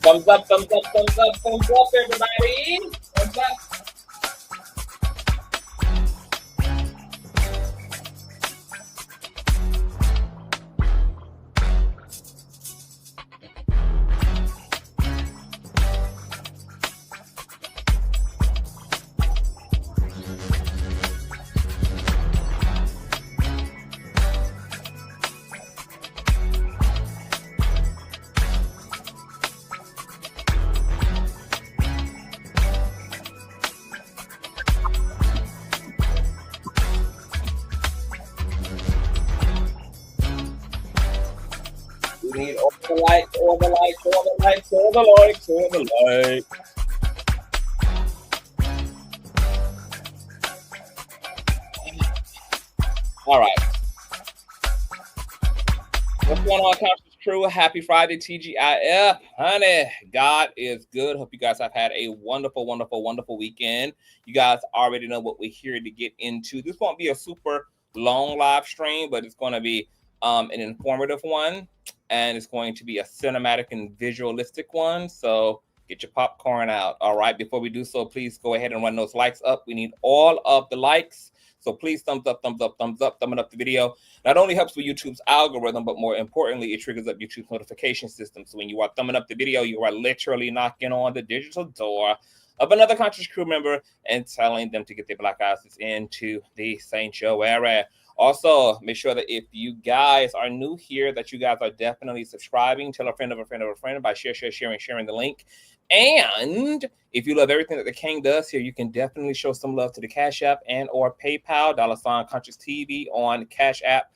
Thumbs up, thumbs up, thumbs up, thumbs up, everybody. Thumbs up. We need all the lights, all the lights, all the lights, all the lights, all the lights. All right. What's going on, Conscious Crew? Happy Friday, TGIF. Honey, God is good. Hope you guys have had a wonderful, wonderful, wonderful weekend. You guys already know what we're here to get into. This won't be a super long live stream, but it's going to be an informative one, and it's going to be a cinematic and visualistic one. So get your popcorn out. All right. Before we do so, please go ahead and run those likes up. We need all of the likes. So please thumbs up, thumbs up, thumbs up, thumbing up the video. Not only helps with YouTube's algorithm, but more importantly, it triggers up YouTube's notification system. So when you are thumbing up the video, you are literally knocking on the digital door of another Conscious Crew member and telling them to get their black asses into the sanctuary. Also, make sure that if you guys are new here, that you guys are definitely subscribing. Tell a friend of a friend of a friend by sharing the link. And if you love everything that the King does here, you can definitely show some love to the Cash App and or PayPal, $Consciouztv on Cash App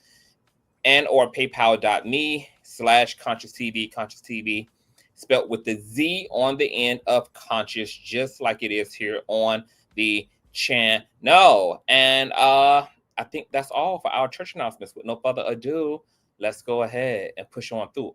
and or paypal.me/Consciouztv, Consciouztv, spelled with the Z on the end of conscious, just like it is here on the channel. And I think that's all for our church announcements. With no further ado, let's go ahead and push on through.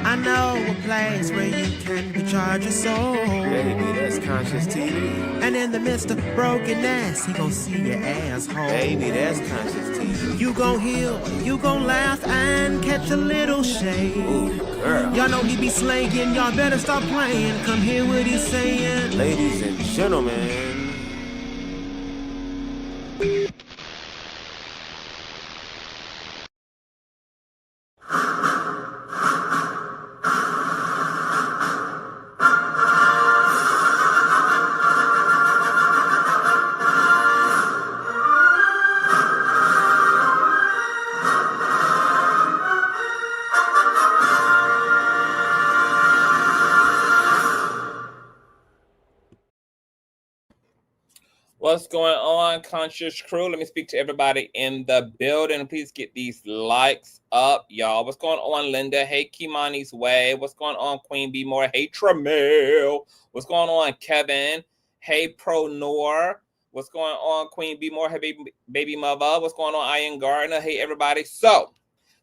I know a place where you can recharge your soul. Baby, that's Consciouztv. And in the midst of brokenness, he gon' see your asshole. Baby, that's Consciouztv. You gon' heal, you gon' laugh and catch a little shade. Ooh, girl. Y'all know he be slaying, y'all better stop playing. Come hear what he's saying. Ladies and gentlemen. What's going on, Conscious Crew? Let me speak to everybody in the building. Please get these likes up, y'all. What's going on, Linda? Hey, Kimani's Way. What's going on, Queen B More? Hey, Tramel. What's going on, Kevin? Hey, Pro Noor. What's going on, Queen B More? Hey, baby mother. What's going on, Ian Gardner? Hey, everybody. So,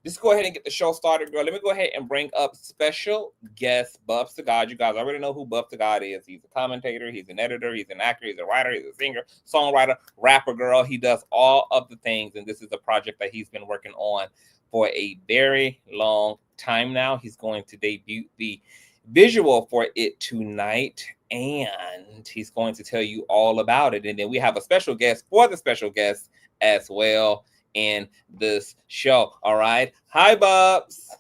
just go ahead and get the show started, girl. Let me go ahead and bring up special guest Buffs to God. You guys already know who Buff to God is. He's a commentator, he's an editor, he's an actor, he's a writer, he's a singer, songwriter, rapper, girl. He does all of the things, and this is a project that he's been working on for a very long time now. He's going to debut the visual for it tonight, and he's going to tell you all about it. And then we have a special guest for the special guest as well in this show. All right. Hi, Bubs.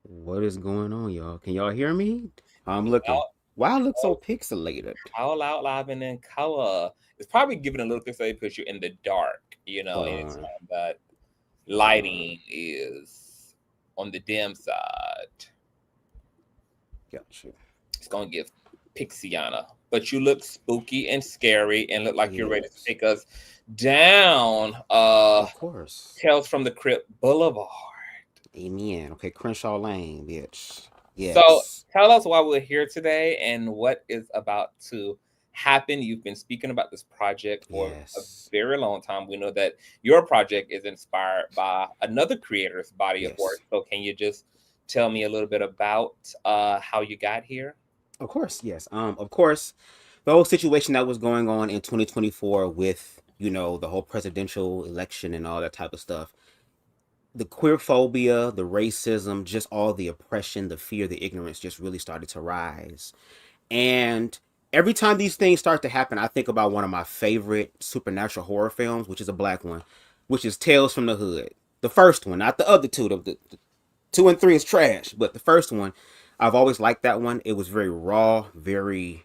What is going on, y'all? Can y'all hear me? I'm looking. Why I look so pixelated? All out live and in color. It's probably giving a little pixelated because you're in the dark, you know, anytime that lighting is on the dim side. Gotcha. It's gonna give Pixiana. But you look spooky and scary and look like you're ready to take us down of course. Tales from the Crypt Boulevard. Amen. Okay, Crenshaw Lane, bitch. Yes. So tell us why we're here today and what is about to happen. You've been speaking about this project for a very long time. We know that your project is inspired by another creator's body of work. So can you just tell me a little bit about how you got here? Of course, yes. Of course, the whole situation that was going on in 2024 with, you know, the whole presidential election and all that type of stuff, the queer phobia, the racism, just all the oppression, the fear, the ignorance just really started to rise. And every time these things start to happen, I think about one of my favorite supernatural horror films, which is a black one, which is Tales from the Hood. The first one, not the other two. The 2 and 3 is trash, but the first one, I've always liked that one. It was very raw, very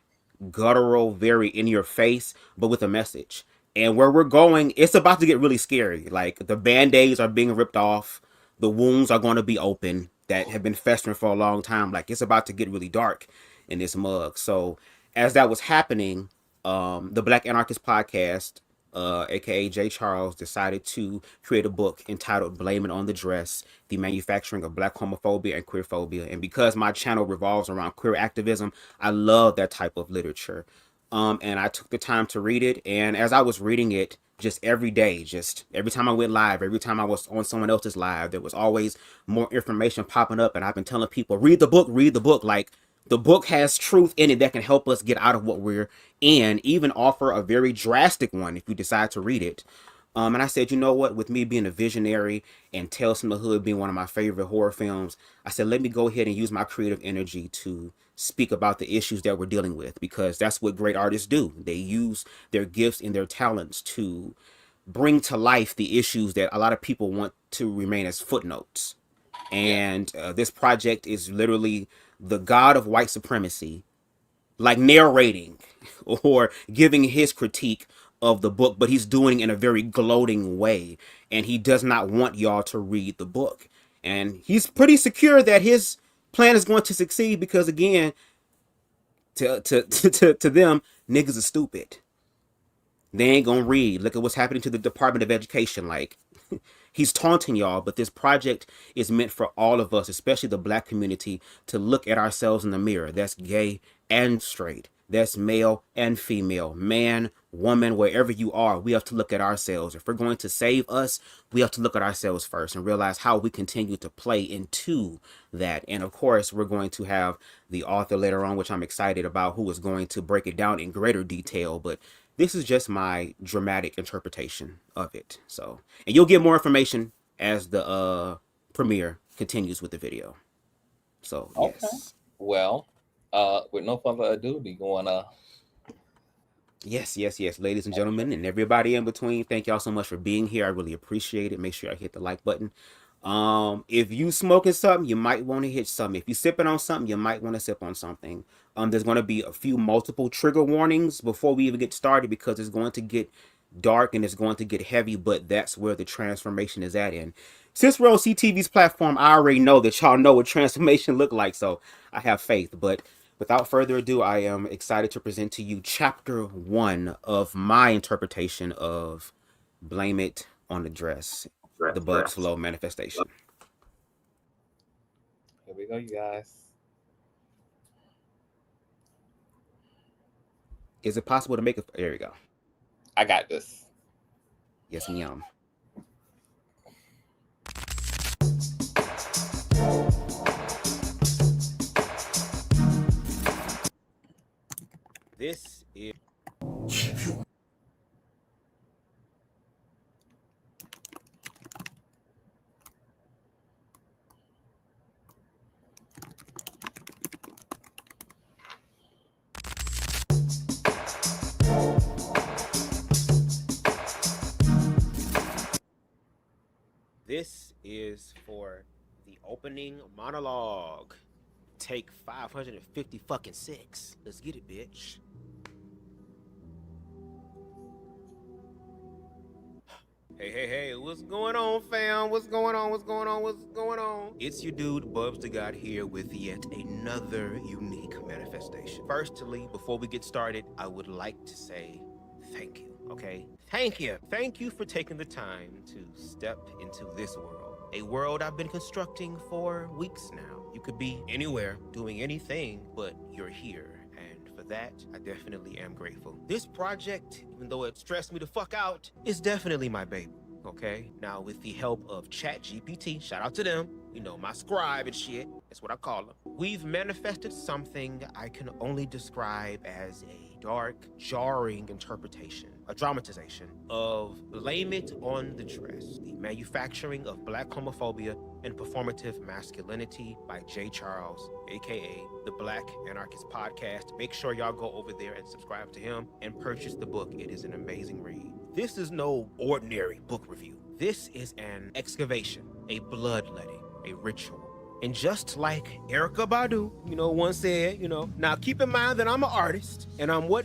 guttural, very in your face, but with a message. And where we're going, it's about to get really scary. Like the band-aids are being ripped off, the wounds are going to be open that have been festering for a long time. Like it's about to get really dark in this mug. So as that was happening, the Black Anarchist podcast, aka Jay Charles, decided to create a book entitled Blame It on the Dress, the manufacturing of black homophobia and queerphobia. And because my channel revolves around queer activism, I love that type of literature. And I took the time to read it. And as I was reading it, just every day, just every time I went live, every time I was on someone else's live, there was always more information popping up. And I've been telling people, read the book, read the book. Like the book has truth in it that can help us get out of what we're in, even offer a very drastic one if you decide to read it. And I said, you know what, with me being a visionary and Tales from the Hood being one of my favorite horror films, I said, let me go ahead and use my creative energy to speak about the issues that we're dealing with, because that's what great artists do. They use their gifts and their talents to bring to life the issues that a lot of people want to remain as footnotes. And this project is literally the god of white supremacy, like narrating or giving his critique of the book, but he's doing it in a very gloating way. And he does not want y'all to read the book. And he's pretty secure that his plan is going to succeed because, again, to them, niggas are stupid. They ain't gonna read. Look at what's happening to the Department of Education. Like, he's taunting y'all, but this project is meant for all of us, especially the black community, to look at ourselves in the mirror. That's gay and straight. That's male and female. Man, woman, wherever you are, we have to look at ourselves. If we're going to save us, we have to look at ourselves first and realize how we continue to play into that. And of course, we're going to have the author later on, which I'm excited about, who is going to break it down in greater detail. But this is just my dramatic interpretation of it. So, and you'll get more information as the premiere continues with the video. So, yes. Okay. Well, with no further ado, we going Yes, ladies and gentlemen, and everybody in between, thank y'all so much for being here. I really appreciate it. Make sure I hit the like button. If you smoking something, you might want to hit something. If you sipping on something, you might want to sip on something. There's going to be a few multiple trigger warnings before we even get started, because it's going to get dark and it's going to get heavy, but that's where the transformation is at. And since we're on CTV's platform, I already know that y'all know what transformation look like, so I have faith. But without further ado, I am excited to present to you chapter 1 of my interpretation of Blame It on the Dress, the Bug's Flow manifestation. Here we go, you guys. Is it possible to make it? There we go. I got this. Yes, ma'am. This is... This is for the opening monologue. Take 550 fucking 6. Let's get it, bitch. Hey, what's going on, fam? What's going on? It's your dude, Bubs the God, here with yet another unique manifestation. Firstly, before we get started, I would like to say thank you, okay? Thank you. Thank you for taking the time to step into this world. A world I've been constructing for weeks now. You could be anywhere, doing anything, but you're here. And for that, I definitely am grateful. This project, even though it stressed me the fuck out, is definitely my baby, okay? Now, with the help of ChatGPT, shout out to them, you know, my scribe and shit, that's what I call them, we've manifested something I can only describe as a dark, jarring interpretation a dramatization of Blame It on the Dress, the manufacturing of Black homophobia and performative masculinity by J. Charles, aka the Black Anarchist podcast. Make sure y'all go over there and subscribe to him and purchase the book. It is an amazing read. This is no ordinary book review. This is an excavation, a bloodletting, a ritual. And just like Erykah Badu, once said, now keep in mind that I'm an artist and I'm what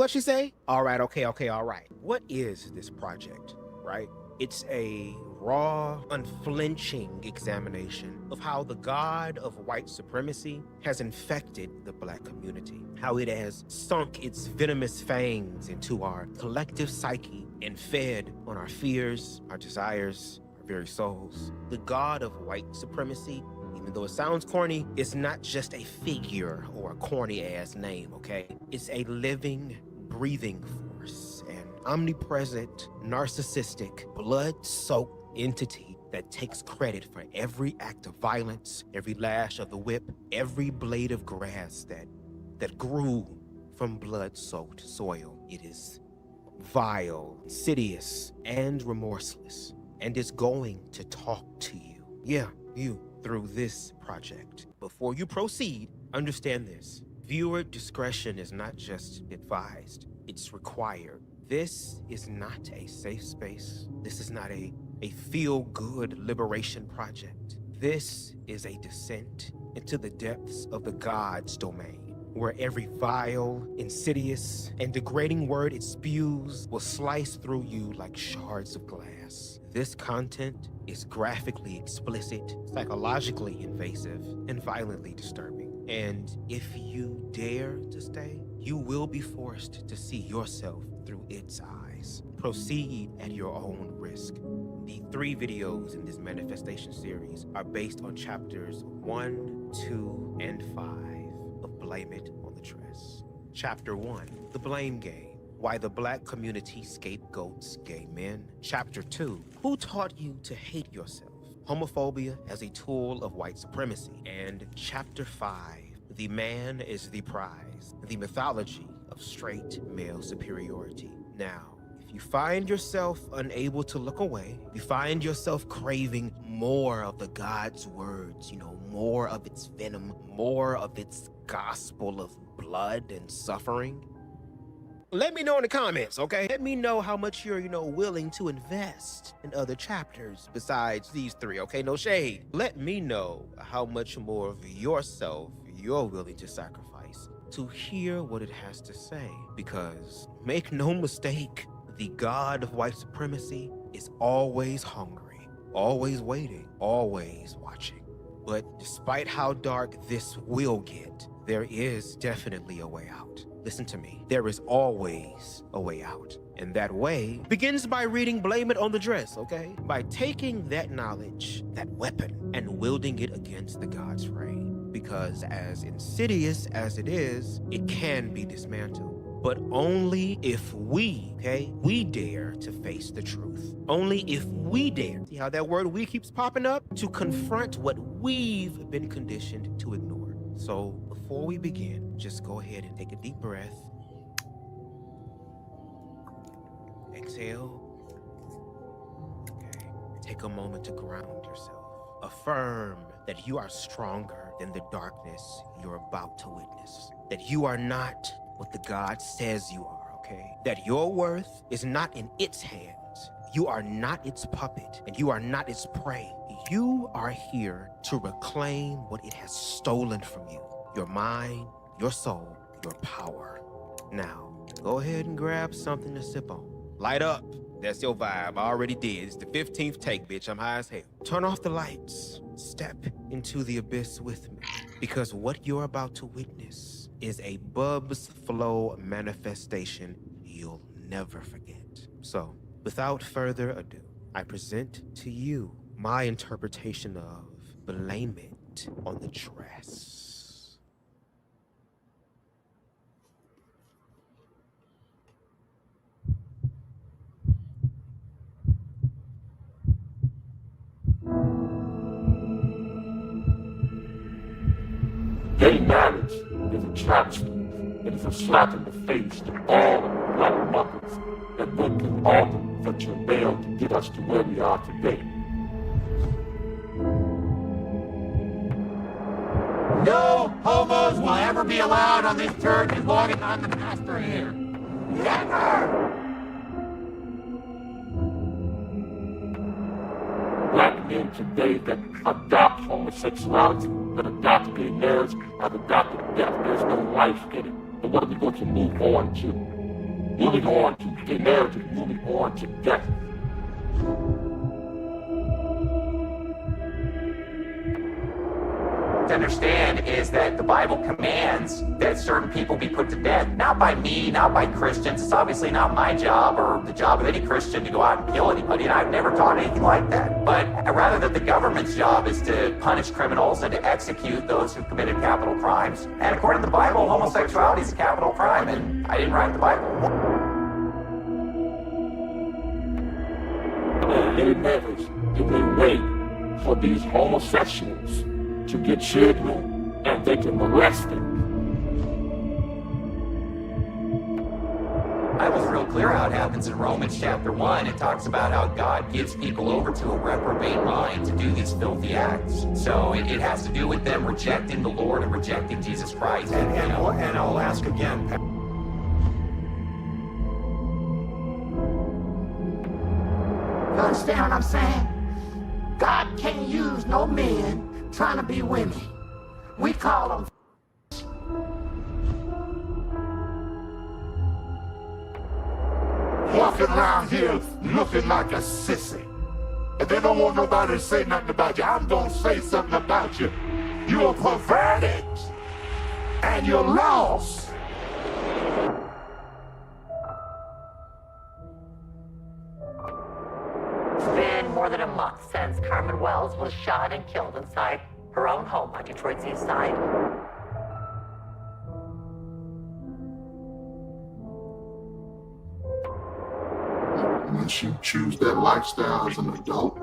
she say? All right, okay, all right. What is this project, right? It's a raw, unflinching examination of how the god of white supremacy has infected the Black community, how it has sunk its venomous fangs into our collective psyche and fed on our fears, our desires, very souls. The god of white supremacy, even though it sounds corny, it's not just a figure or a corny ass name, okay? It's a living, breathing force, an omnipresent, narcissistic, blood-soaked entity that takes credit for every act of violence, every lash of the whip, every blade of grass that grew from blood-soaked soil. It is vile, insidious, and remorseless. And it's going to talk to you. Yeah, you, through this project. Before you proceed, understand this. Viewer discretion is not just advised, it's required. This is not a safe space. This is not a feel-good liberation project. This is a descent into the depths of the God's domain, where every vile, insidious, and degrading word it spews will slice through you like shards of glass. This content is graphically explicit, psychologically invasive, and violently disturbing. And if you dare to stay, you will be forced to see yourself through its eyes. Proceed at your own risk. The 3 videos in this manifestation series are based on chapters 1, 2, and 5 of Blame It on the Dress. Chapter 1, The Blame Game. Why the Black community scapegoats gay men. Chapter 2, Who taught you to hate yourself? Homophobia as a tool of white supremacy. And Chapter 5, The Man is the Prize, the mythology of straight male superiority. Now, if you find yourself unable to look away, you find yourself craving more of the God's words, more of its venom, more of its gospel of blood and suffering, let me know in the comments, okay? Let me know how much you're, willing to invest in other chapters besides these 3, okay? No shade. Let me know how much more of yourself you're willing to sacrifice to hear what it has to say. Because make no mistake, the god of white supremacy is always hungry, always waiting, always watching. But despite how dark this will get, there is definitely a way out. Listen to me. There is always a way out. And that way begins by reading Blame It on the Dress, okay? By taking that knowledge, that weapon, and wielding it against the God's reign. Because as insidious as it is, it can be dismantled. But only if we dare to face the truth. Only if we dare. See how that word "we" keeps popping up? To confront what we've been conditioned to ignore. So before we begin, just go ahead and take a deep breath. Exhale. Okay. Take a moment to ground yourself. Affirm that you are stronger than the darkness you're about to witness. That you are not what the God says you are, okay? That your worth is not in its hands. You are not its puppet, and you are not its prey. You are here to reclaim what it has stolen from you. Your mind, your soul, your power. Now, go ahead and grab something to sip on. Light up. That's your vibe. I already did. It's the 15th take, bitch. I'm high as hell. Turn off the lights. Step into the abyss with me. Because what you're about to witness is a Bubs Flow manifestation you'll never forget. So, without further ado, I present to you my interpretation of Blame It on the Dress. Gay marriage is a travesty. It is a slap in the face to all like mothers that went through all the travail to get us to where we are today. No homos will ever be allowed on this church as long as I'm the pastor here. Never! Black men today that adopt homosexuality, that adopt gay marriage, have adopted death. There's no life in it. But what are we going to move on to? Moving on to gay marriage is moving on to death. To understand is that the Bible commands that certain people be put to death. Not by me, not by Christians. It's obviously not my job or the job of any Christian to go out and kill anybody, and I've never taught anything like that. But rather that the government's job is to punish criminals and to execute those who committed capital crimes. And according to the Bible, homosexuality is a capital crime, and I didn't write the Bible. Any matters if they wait for these homosexuals to get children and they can molest them. I was real clear how it happens in Romans chapter 1. It talks about how God gives people over to a reprobate mind to do these filthy acts. So it has to do with them rejecting the Lord and rejecting Jesus Christ. And I'll ask again. You understand what I'm saying? God can't use no men trying to be women. We call them walking around here looking like a sissy. And they don't want nobody to say nothing about you. I'm gonna say something about you. You're perverted and you're lost. It's been more than a month since Carmen Wells was shot and killed inside her own home on Detroit's east side. Once you choose that lifestyle as an adult,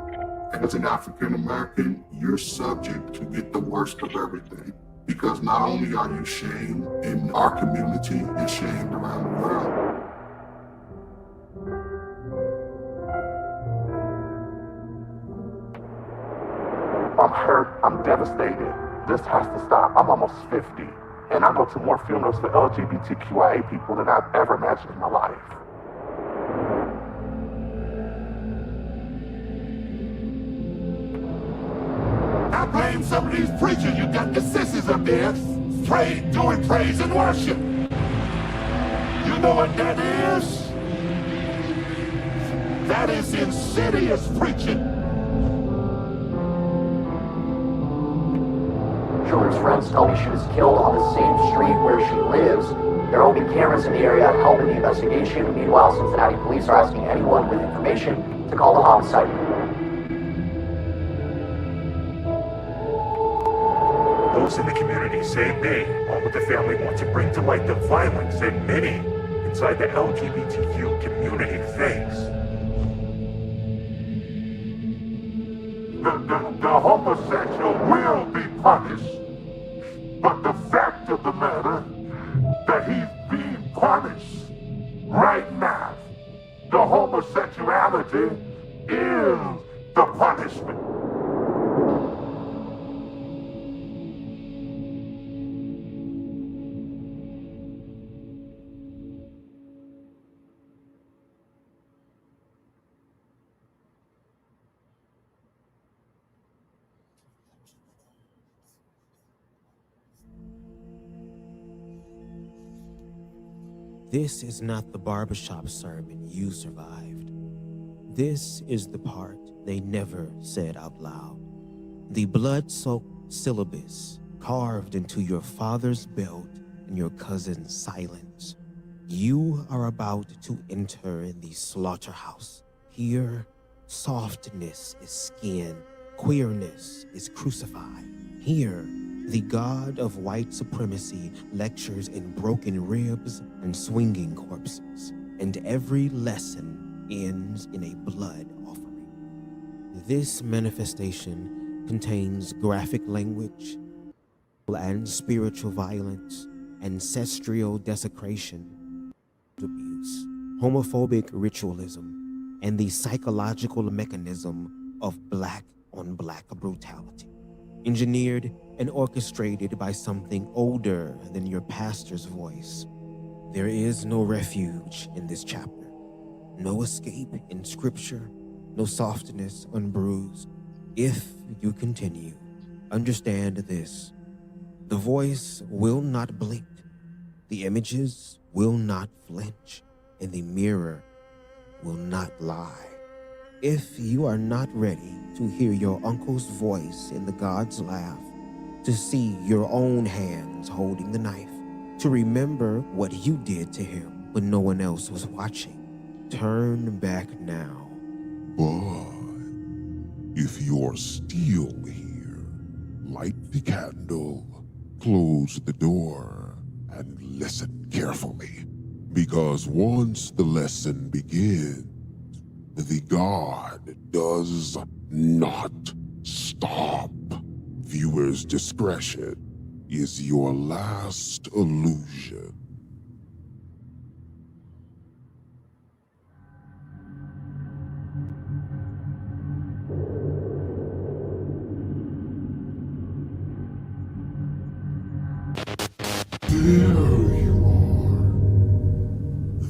and as an African American, you're subject to get the worst of everything. Because not only are you shamed in our community, you're shamed around the world. I'm hurt, I'm devastated. This has to stop. I'm almost 50, and I go to more funerals for LGBTQIA people than I've ever imagined in my life. I blame some of these preachers. You got the sissies up there doing praise and worship. You know what that is? That is insidious preaching. Jordan's friends tell me she was killed on the same street where she lives. There will be cameras in the area helping the investigation. Meanwhile, Cincinnati police are asking anyone with information to call the homicide unit. Those in the community, same day, along with the family, want to bring to light the violence that many inside the LGBTQ community face. The homosexual will be punished, but the fact of the matter that he's being punished right now, the homosexuality is the punishment. This is not the barbershop sermon you survived. This is the part they never said out loud. The blood-soaked syllabus carved into your father's belt and your cousin's silence. You are about to enter the slaughterhouse. Here, softness is skin, queerness is crucified. Here, the god of white supremacy lectures in broken ribs and swinging corpses, and every lesson ends in a blood offering. This manifestation contains graphic language and spiritual violence, ancestral desecration, abuse. homophobic ritualism, and the psychological mechanism of black on black brutality, engineered and orchestrated by something older than your pastor's voice. There is no refuge in this chapter, no escape in scripture, no softness unbruised. If you continue, understand this: the voice will not blink, the images will not flinch, and the mirror will not lie. If you are not ready to hear your uncle's voice in the God's laugh, to see your own hands holding the knife, to remember what you did to him when no one else was watching, turn back now. But if you're still here, light the candle, close the door, and listen carefully. Because once the lesson begins, the God does not stop. Viewers' discretion is your last illusion. There you are.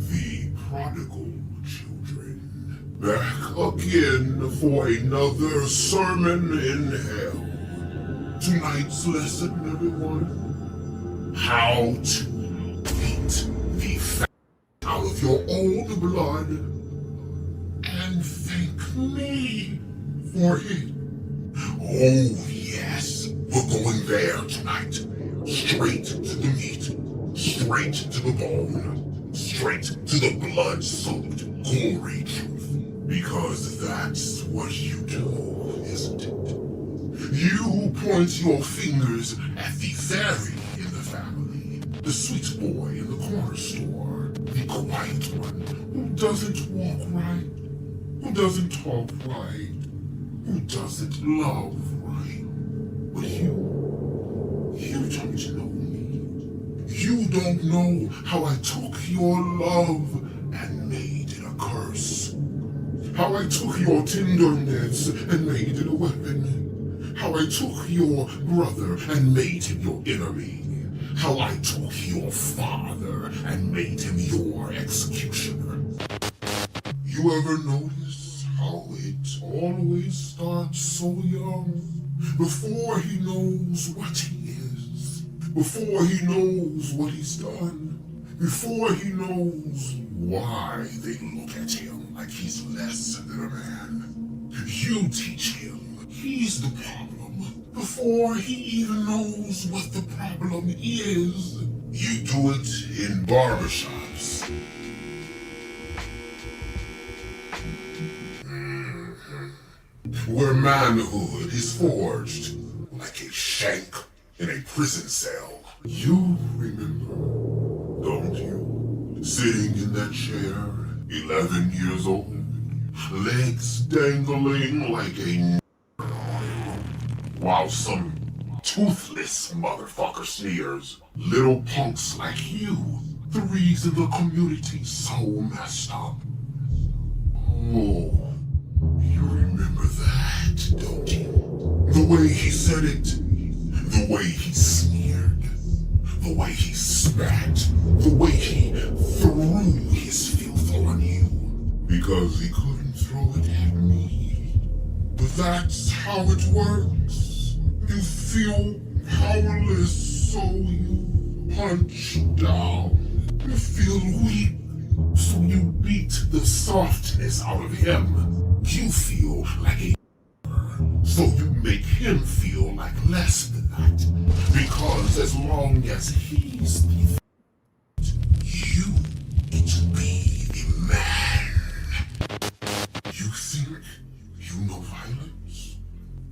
The prodigal children. Back again for another sermon in hell. Tonight's lesson, everyone. How to beat the fat out of your own blood. And thank me for it. Oh yes, we're going there tonight. Straight to the meat, straight to the bone, straight to the blood-soaked, gory truth. Because that's what you do, isn't it? You point your fingers at the fairy in the family, the sweet boy in the corner store, the quiet one who doesn't walk right, who doesn't talk right, who doesn't love right. But you don't know me. You don't know how I took your love and made it a curse. How I took your tenderness and made it a weapon. How I took your brother and made him your enemy. How I took your father and made him your executioner. You ever notice how it always starts so young? Before he knows what he is, before he knows what he's done, before he knows why they look at him like he's less than a man. You teach him he's the problem before he even knows what the problem is. You do it in barbershops. Where manhood is forged like a shank in a prison cell. You remember, don't you? Sitting in that chair, 11 years old, legs dangling like a while some toothless motherfucker sneers. Little punks like you, the reason the community's so messed up. Oh, you remember that, don't you? The way he said it, the way he sneered, the way he spat, the way he threw his filth on you. Because he couldn't throw it at me. But that's how it works. You feel powerless, so you punch down. You feel weak, so you beat the softness out of him. You feel like a so you make him feel like less than that. Because as long as he's the you get to be the man. You think you know violence?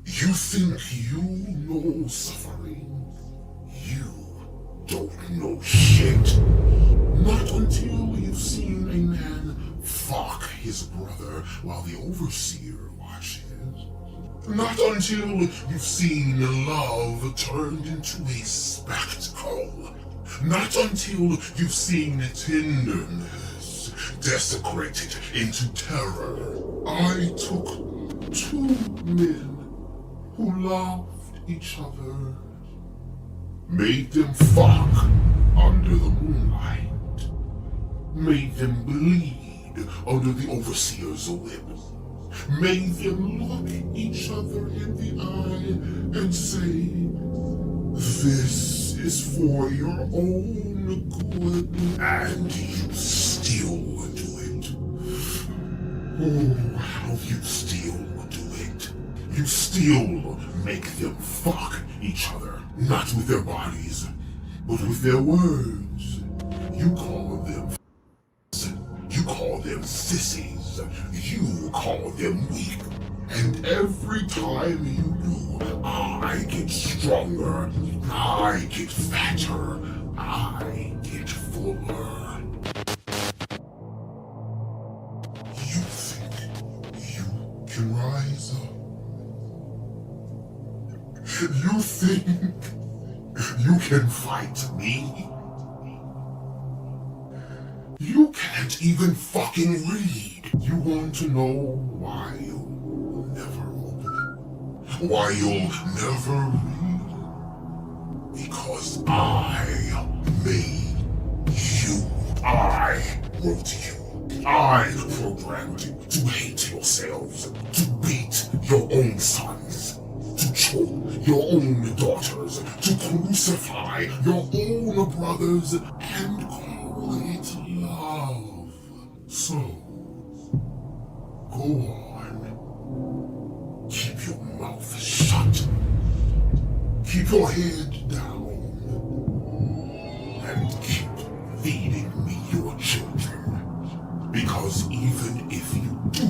You think you know suffering? You don't know shit. Not until you've seen a man fuck his brother while the overseer watches. Not until you've seen love turned into a spectacle. Not until you've seen tenderness desecrated into terror. I took 2 men who loved each other, made them fuck under the moonlight, made them bleed under the overseer's whip, made them look each other in the eye and say, "This is for your own good," and you still do it. Oh, how you still do it. You still make them fuck each other, not with their bodies, but with their words. You call them you call them sissies. You call them weak. And every time you do, I get stronger. I get fatter. I get fuller. You think you can rise up? You think you can fight me? You can't even fucking read. You want to know why you'll never open it? Why you'll never read? Because I made you. I wrote you. I programmed you to hate yourselves, to beat your own sons, to choke your own daughters, to crucify your own brothers, and call it love. So, go on. Keep your mouth shut. Keep your head down. And keep feeding me your children. Because even if you do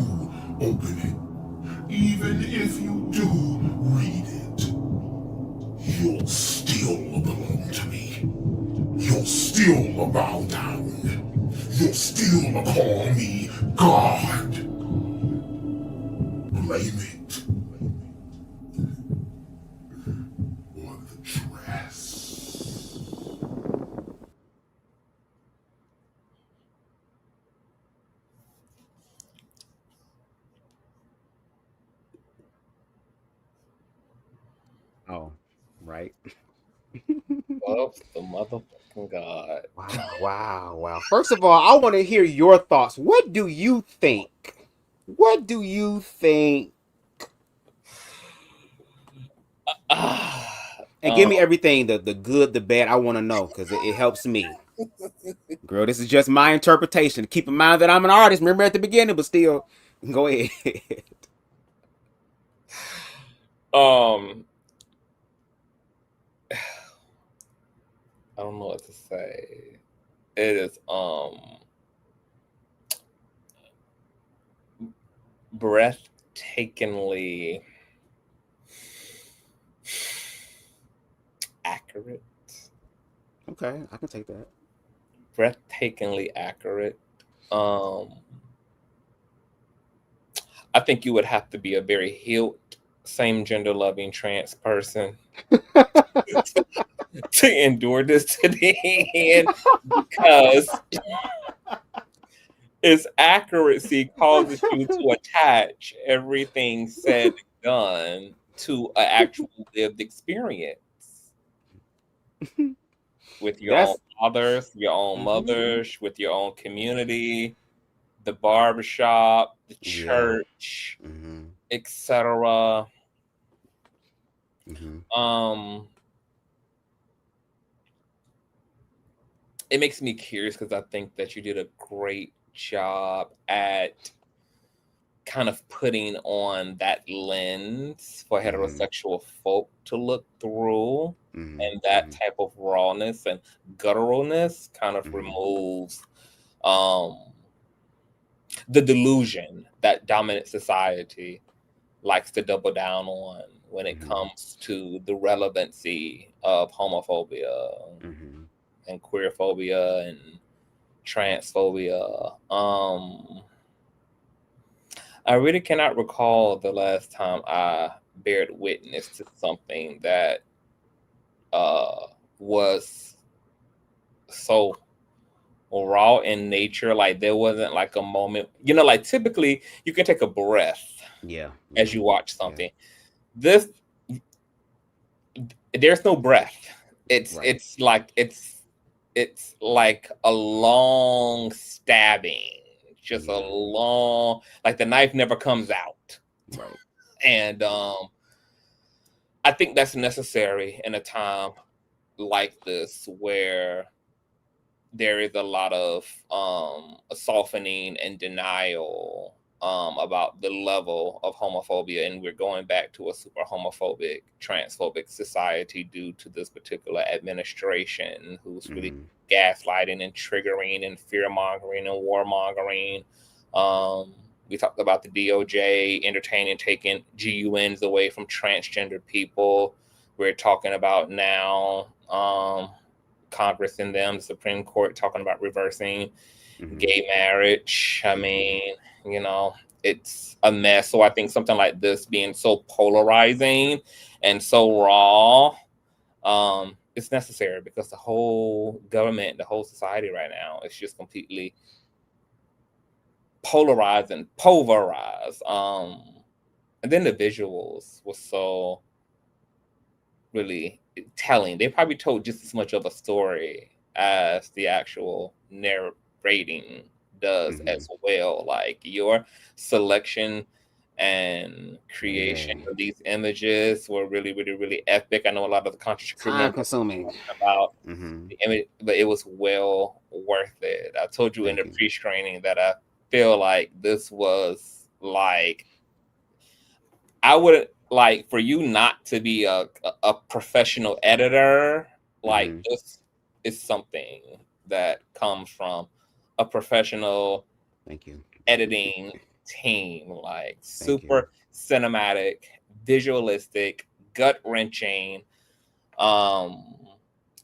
open it, even if you do read it, you'll still belong to me. You'll still bow down. You'll still call me God. Blame it on the dress. Oh, right. Loves the motherfucking God. Wow. First of all, I want to hear your thoughts. What do you think? What do you think? And give me everything, the good, the bad. I want to know because it helps me. Girl, this is just my interpretation. Keep in mind that I'm an artist. Remember at the beginning, but still, go ahead. I don't know what to say. It is breathtakingly accurate. Okay, I can take that. Breathtakingly accurate. I think you would have to be a very healed, same gender loving trans person to endure this to the end, because its accuracy causes you to attach everything said and done to an actual lived experience with your own fathers, your own mothers, with your own community, the barbershop, the church, etc. It makes me curious because I think that you did a great job at kind of putting on that lens for heterosexual folk to look through, and that type of rawness and gutturalness kind of removes the delusion that dominant society likes to double down on when it comes to the relevancy of homophobia and queerphobia and transphobia. I really cannot recall the last time I bared witness to something that was so raw in nature. Like there wasn't like a moment, you know, like typically you can take a breath as you watch something. This, there's no breath. It's like a long stabbing, just a long, like the knife never comes out. Right. And I think that's necessary in a time like this where there is a lot of a softening and denial about the level of homophobia, and we're going back to a super homophobic, transphobic society due to this particular administration who's really gaslighting and triggering and fear mongering and warmongering. We talked about the DOJ entertaining taking GUNs away from transgender people. We're talking about now Congress and them, the Supreme Court, talking about reversing gay marriage. I mean, you know, it's a mess. So I think something like this being so polarizing and so raw, it's necessary because the whole government, the whole society right now is just completely polarized and pulverized. And then the visuals were so really telling. They probably told just as much of a story as the actual narrating does as well. Like your selection and creation of these images were really, really, really epic. I know a lot of the Consciouztv crew members consuming about the image, but it was well worth it. I told you in the pre-screening that I feel like this was like, I would like for you not to be a professional editor. Like this is something that comes from a professional editing team, like super cinematic, visualistic, gut-wrenching, and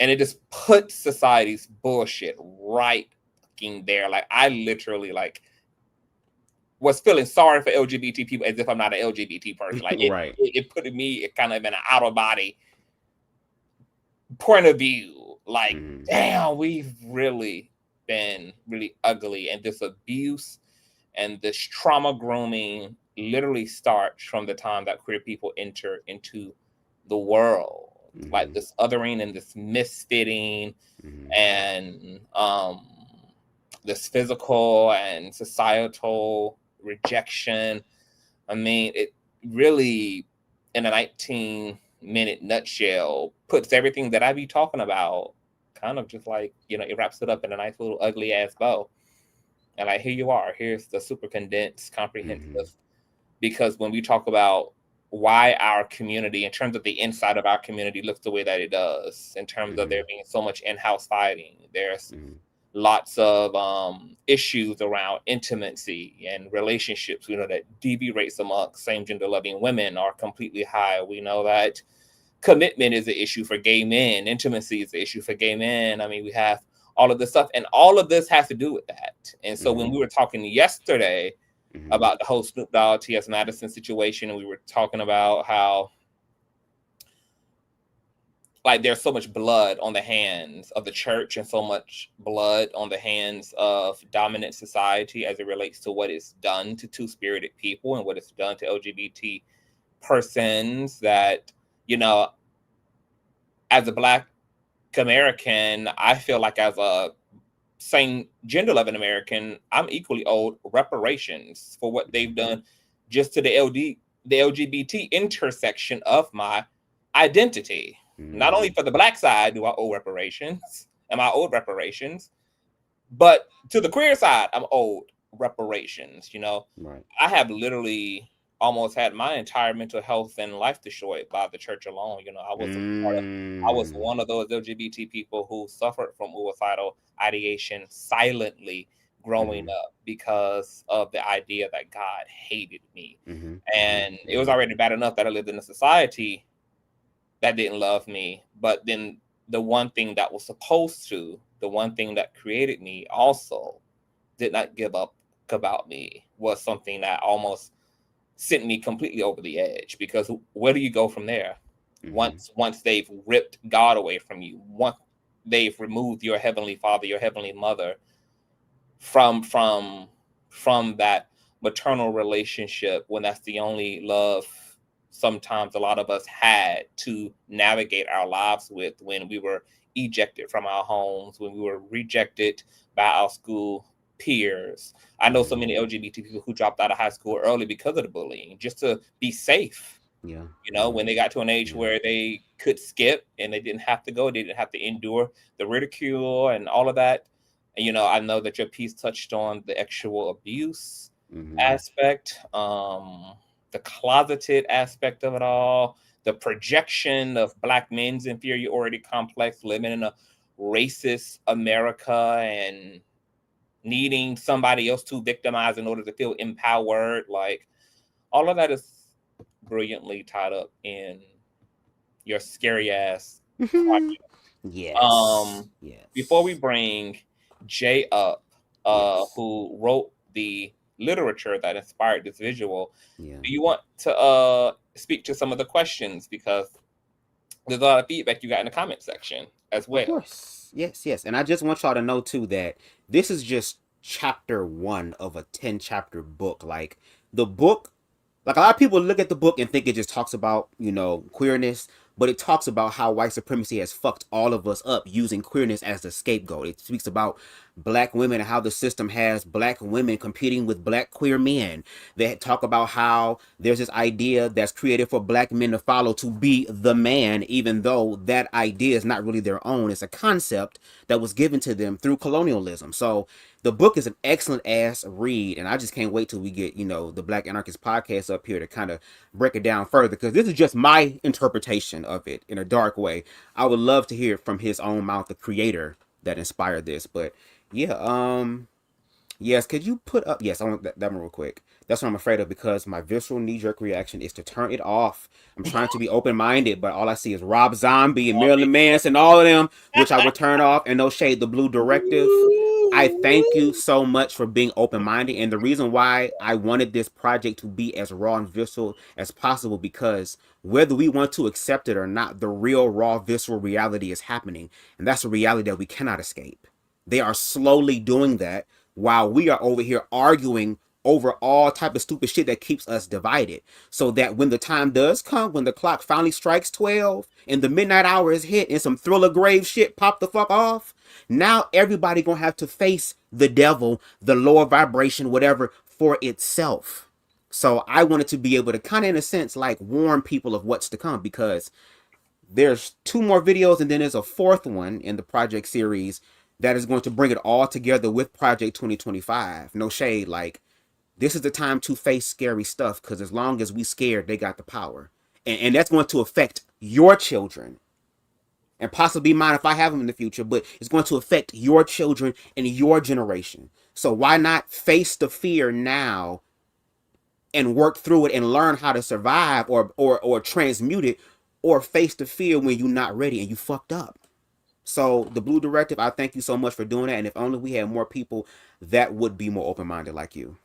it just puts society's bullshit right fucking there. Like I literally like was feeling sorry for LGBT people as if I'm not an LGBT person. Like it put me kind of in an out of body point of view. Like, damn, we've really been really ugly, and this abuse and this trauma grooming literally starts from the time that queer people enter into the world. Like this othering and this misfitting and this physical and societal rejection. I mean, it really, in a 19-minute nutshell, puts everything that I be talking about kind of just like, you know, it wraps it up in a nice little ugly ass bow. And like, here you are. Here's the super condensed, comprehensive. Because when we talk about why our community, in terms of the inside of our community, looks the way that it does, in terms of there being so much in-house fighting, there's lots of issues around intimacy and relationships. We know that DV rates amongst same-gender loving women are completely high. We know that commitment is an issue for gay men. Intimacy is an issue for gay men. I mean, we have all of this stuff, and all of this has to do with that. And so when we were talking yesterday about the whole Snoop Dogg, T.S. Madison situation, and we were talking about how like there's so much blood on the hands of the church and so much blood on the hands of dominant society as it relates to what is done to two-spirited people and what is done to LGBT persons, that, you know, as a Black American, I feel like as a same gender loving American, I'm equally owed reparations for what they've done just to the LGBT intersection of my identity. Not only for the Black side do I owe reparations, am I owed reparations, but to the queer side, I'm owed reparations. You know, I have literally almost had my entire mental health and life destroyed by the church alone. You know, I was one of those LGBT people who suffered from suicidal ideation silently growing up because of the idea that God hated me. And it was already bad enough that I lived in a society that didn't love me, but then the one thing that was supposed to, the one thing that created me also did not give up about me, was something that almost sent me completely over the edge. Because where do you go from there? Once they've ripped God away from you, once they've removed your heavenly Father, your heavenly Mother, from that maternal relationship, when that's the only love sometimes a lot of us had to navigate our lives with, when we were ejected from our homes, when we were rejected by our school peers. I know so many LGBT people who dropped out of high school early because of the bullying, just to be safe. Yeah. You know, when they got to an age Yeah. where they could skip and they didn't have to go, they didn't have to endure the ridicule and all of that. And, you know, I know that your piece touched on the actual abuse aspect, the closeted aspect of it all, the projection of Black men's inferiority complex, living in a racist America and needing somebody else to victimize in order to feel empowered. Like, all of that is brilliantly tied up in your scary ass project. Yes. Yes. Before we bring Jay up, who wrote the literature that inspired this visual, Yeah. do you want to speak to some of the questions? Because there's a lot of feedback you got in the comment section as well. Of course. Yes, yes. And I just want y'all to know too that this is just chapter 1 of a 10-chapter book. Like, the book, like, a lot of people look at the book and think it just talks about, you know, queerness, but it talks about how white supremacy has fucked all of us up using queerness as the scapegoat. It speaks about Black women and how the system has Black women competing with Black queer men. They talk about how there's this idea that's created for Black men to follow, to be the man, even though that idea is not really their own. It's a concept that was given to them through colonialism. So the book is an excellent ass read, and I just can't wait till we get, you know, the Black Anarchist podcast up here to kind of break it down further, because this is just my interpretation of it in a dark way. I would love to hear from his own mouth, the creator that inspired this. But yeah, yes, could you put up, yes, I want that one real quick. That's what I'm afraid of, because my visceral knee-jerk reaction is to turn it off. I'm trying to be open-minded, but all I see is Rob Zombie and Marilyn Manson, all of them, which I would turn off. And no shade, the Blue Directive. I thank you so much for being open-minded. And the reason why I wanted this project to be as raw and visceral as possible, because whether we want to accept it or not, the real, raw, visceral reality is happening. And that's a reality that we cannot escape. They are slowly doing that while we are over here arguing over all type of stupid shit that keeps us divided, so that when the time does come, when the clock finally strikes 12 and the midnight hour is hit and some Thriller grave shit pop the fuck off, now everybody gonna have to face the devil, the lower vibration, whatever, for itself. So I wanted to be able to kind of, in a sense, like, warn people of what's to come, because there's 2 more videos and then there's a 4th one in the project series that is going to bring it all together with Project 2025. No shade, like, this is the time to face scary stuff, because as long as we scared, they got the power. And that's going to affect your children. And possibly mine if I have them in the future, but it's going to affect your children and your generation. So why not face the fear now and work through it and learn how to survive, or transmute it, or face the fear when you're not ready and you fucked up. So the Blue Directive, I thank you so much for doing that. And if only we had more people that would be more open-minded like you.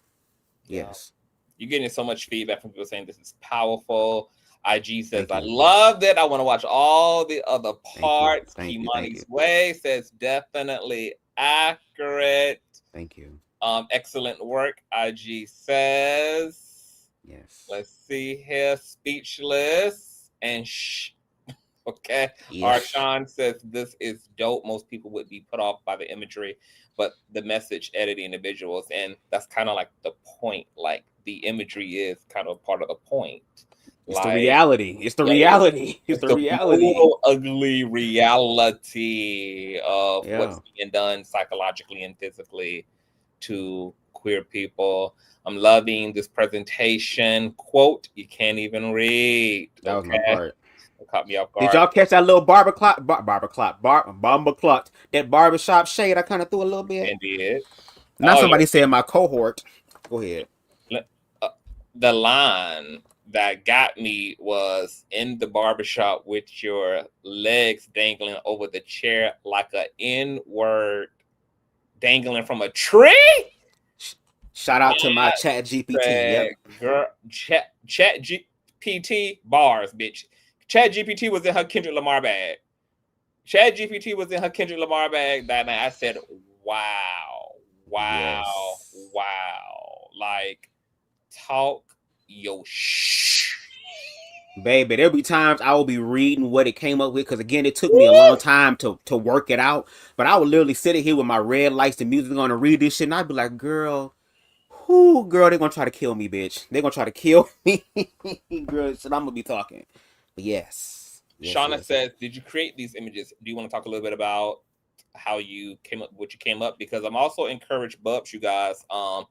Yes. You're getting so much feedback from people saying this is powerful. IG says, I loved it. I want to watch all the other parts. Kimani's Way says, definitely accurate. Thank you. Excellent work, IG says. Yes. Let's see here. Speechless and okay. Yes. Arshawn says, this is dope. Most people would be put off by the imagery, but the message, editing, the visuals, and that's kind of like the point. Like, the imagery is kind of part of the point. It's like, the reality. It's the reality. It's the reality. Brutal, ugly reality of what's being done psychologically and physically to queer people. I'm loving this presentation. Quote, you can't even read. That was my part. It caught me off guard. Did y'all catch that little bomber clock, that barbershop shade I kind of threw a little bit? Indeed. Not somebody said my cohort. Go ahead. The line that got me was, in the barbershop with your legs dangling over the chair like an N-word dangling from a tree. Shout out to my Chat GPT. Yep. Girl, Chat GPT bars, bitch. Chat GPT was in her Kendrick Lamar bag. Chat GPT was in her Kendrick Lamar bag that night. I said, wow. Wow. Yes. Wow. Like, talk your Baby, there'll be times I will be reading what it came up with because again, it took me a long time to work it out. But I would literally sit here with my red lights and music on and read this shit, and I'd be like, "Girl, who, girl? They're gonna try to kill me, bitch. They're gonna try to kill me, girl." So I'm gonna be talking. But yes, Shauna yes. says, "Did you create these images? Do you want to talk a little bit about how you came up, what you came up? Because I'm also encouraged, Bubs, you guys, to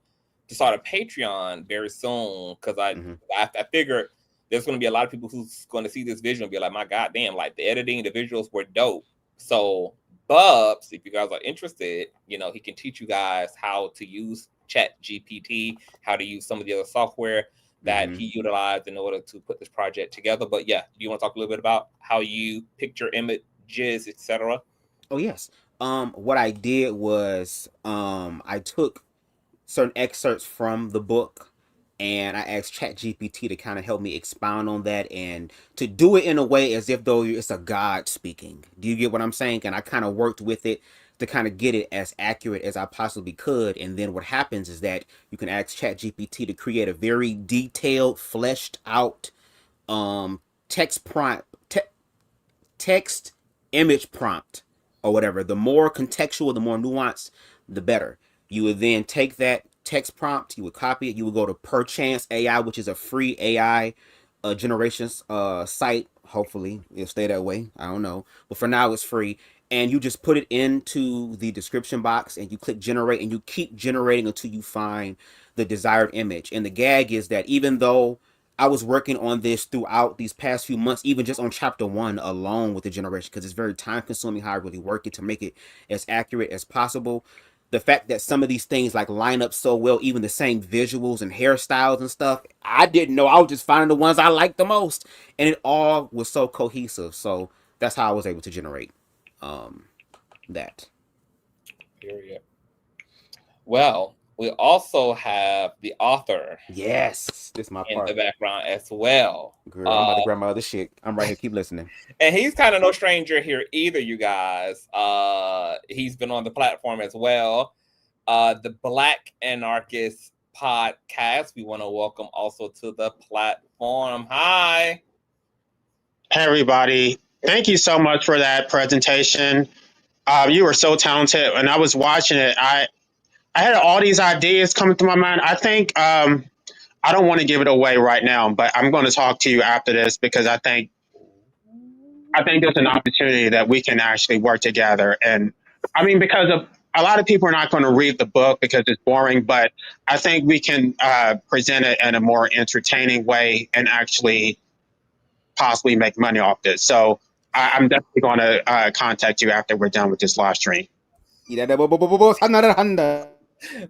start a Patreon very soon. Because I figured there's going to be a lot of people who's going to see this vision and be like, my God damn, like the editing, the visuals were dope. So Bubs, if you guys are interested, you know, he can teach you guys how to use Chat GPT, how to use some of the other software that he utilized in order to put this project together. But yeah, do you want to talk a little bit about how you picked your images, etc.? Oh yes. What I did was I took certain excerpts from the book and I asked ChatGPT to kind of help me expound on that and to do it in a way as if though it's a god speaking. Do you get what I'm saying? And I kind of worked with it to kind of get it as accurate as I possibly could. And then what happens is that you can ask ChatGPT to create a very detailed, fleshed out text prompt, text image prompt or whatever. The more contextual, the more nuanced, the better. You would then take that text prompt, you would copy it, you would go to Perchance AI, which is a free AI generations site. Hopefully it'll stay that way. I don't know. But for now it's free. And you just put it into the description box and you click generate and you keep generating until you find the desired image. And the gag is that even though I was working on this throughout these past few months, even just on chapter 1 alone with the generation, because it's very time consuming how I really work it to make it as accurate as possible. The fact that some of these things like line up so well, even the same visuals and hairstyles and stuff, I didn't know. I was just finding the ones I liked the most, and it all was so cohesive. So that's how I was able to generate that. Period. Well, we also have the author. Yes, this is my in part. the background as well. Girl, I'm about to grab my other shit. I'm right here. Keep listening. And he's kind of no stranger here either, you guys. He's been on the platform as well. The Black Anarchist podcast. We want to welcome also to the platform. Hi. Hey, everybody. Thank you so much for that presentation. You were so talented. When I was watching it, I had all these ideas coming to my mind. I think I don't want to give it away right now, but I'm going to talk to you after this because I think there's an opportunity that we can actually work together. And I mean, because of a lot of people are not going to read the book because it's boring, but I think we can present it in a more entertaining way and actually possibly make money off this. So I'm definitely going to contact you after we're done with this live stream.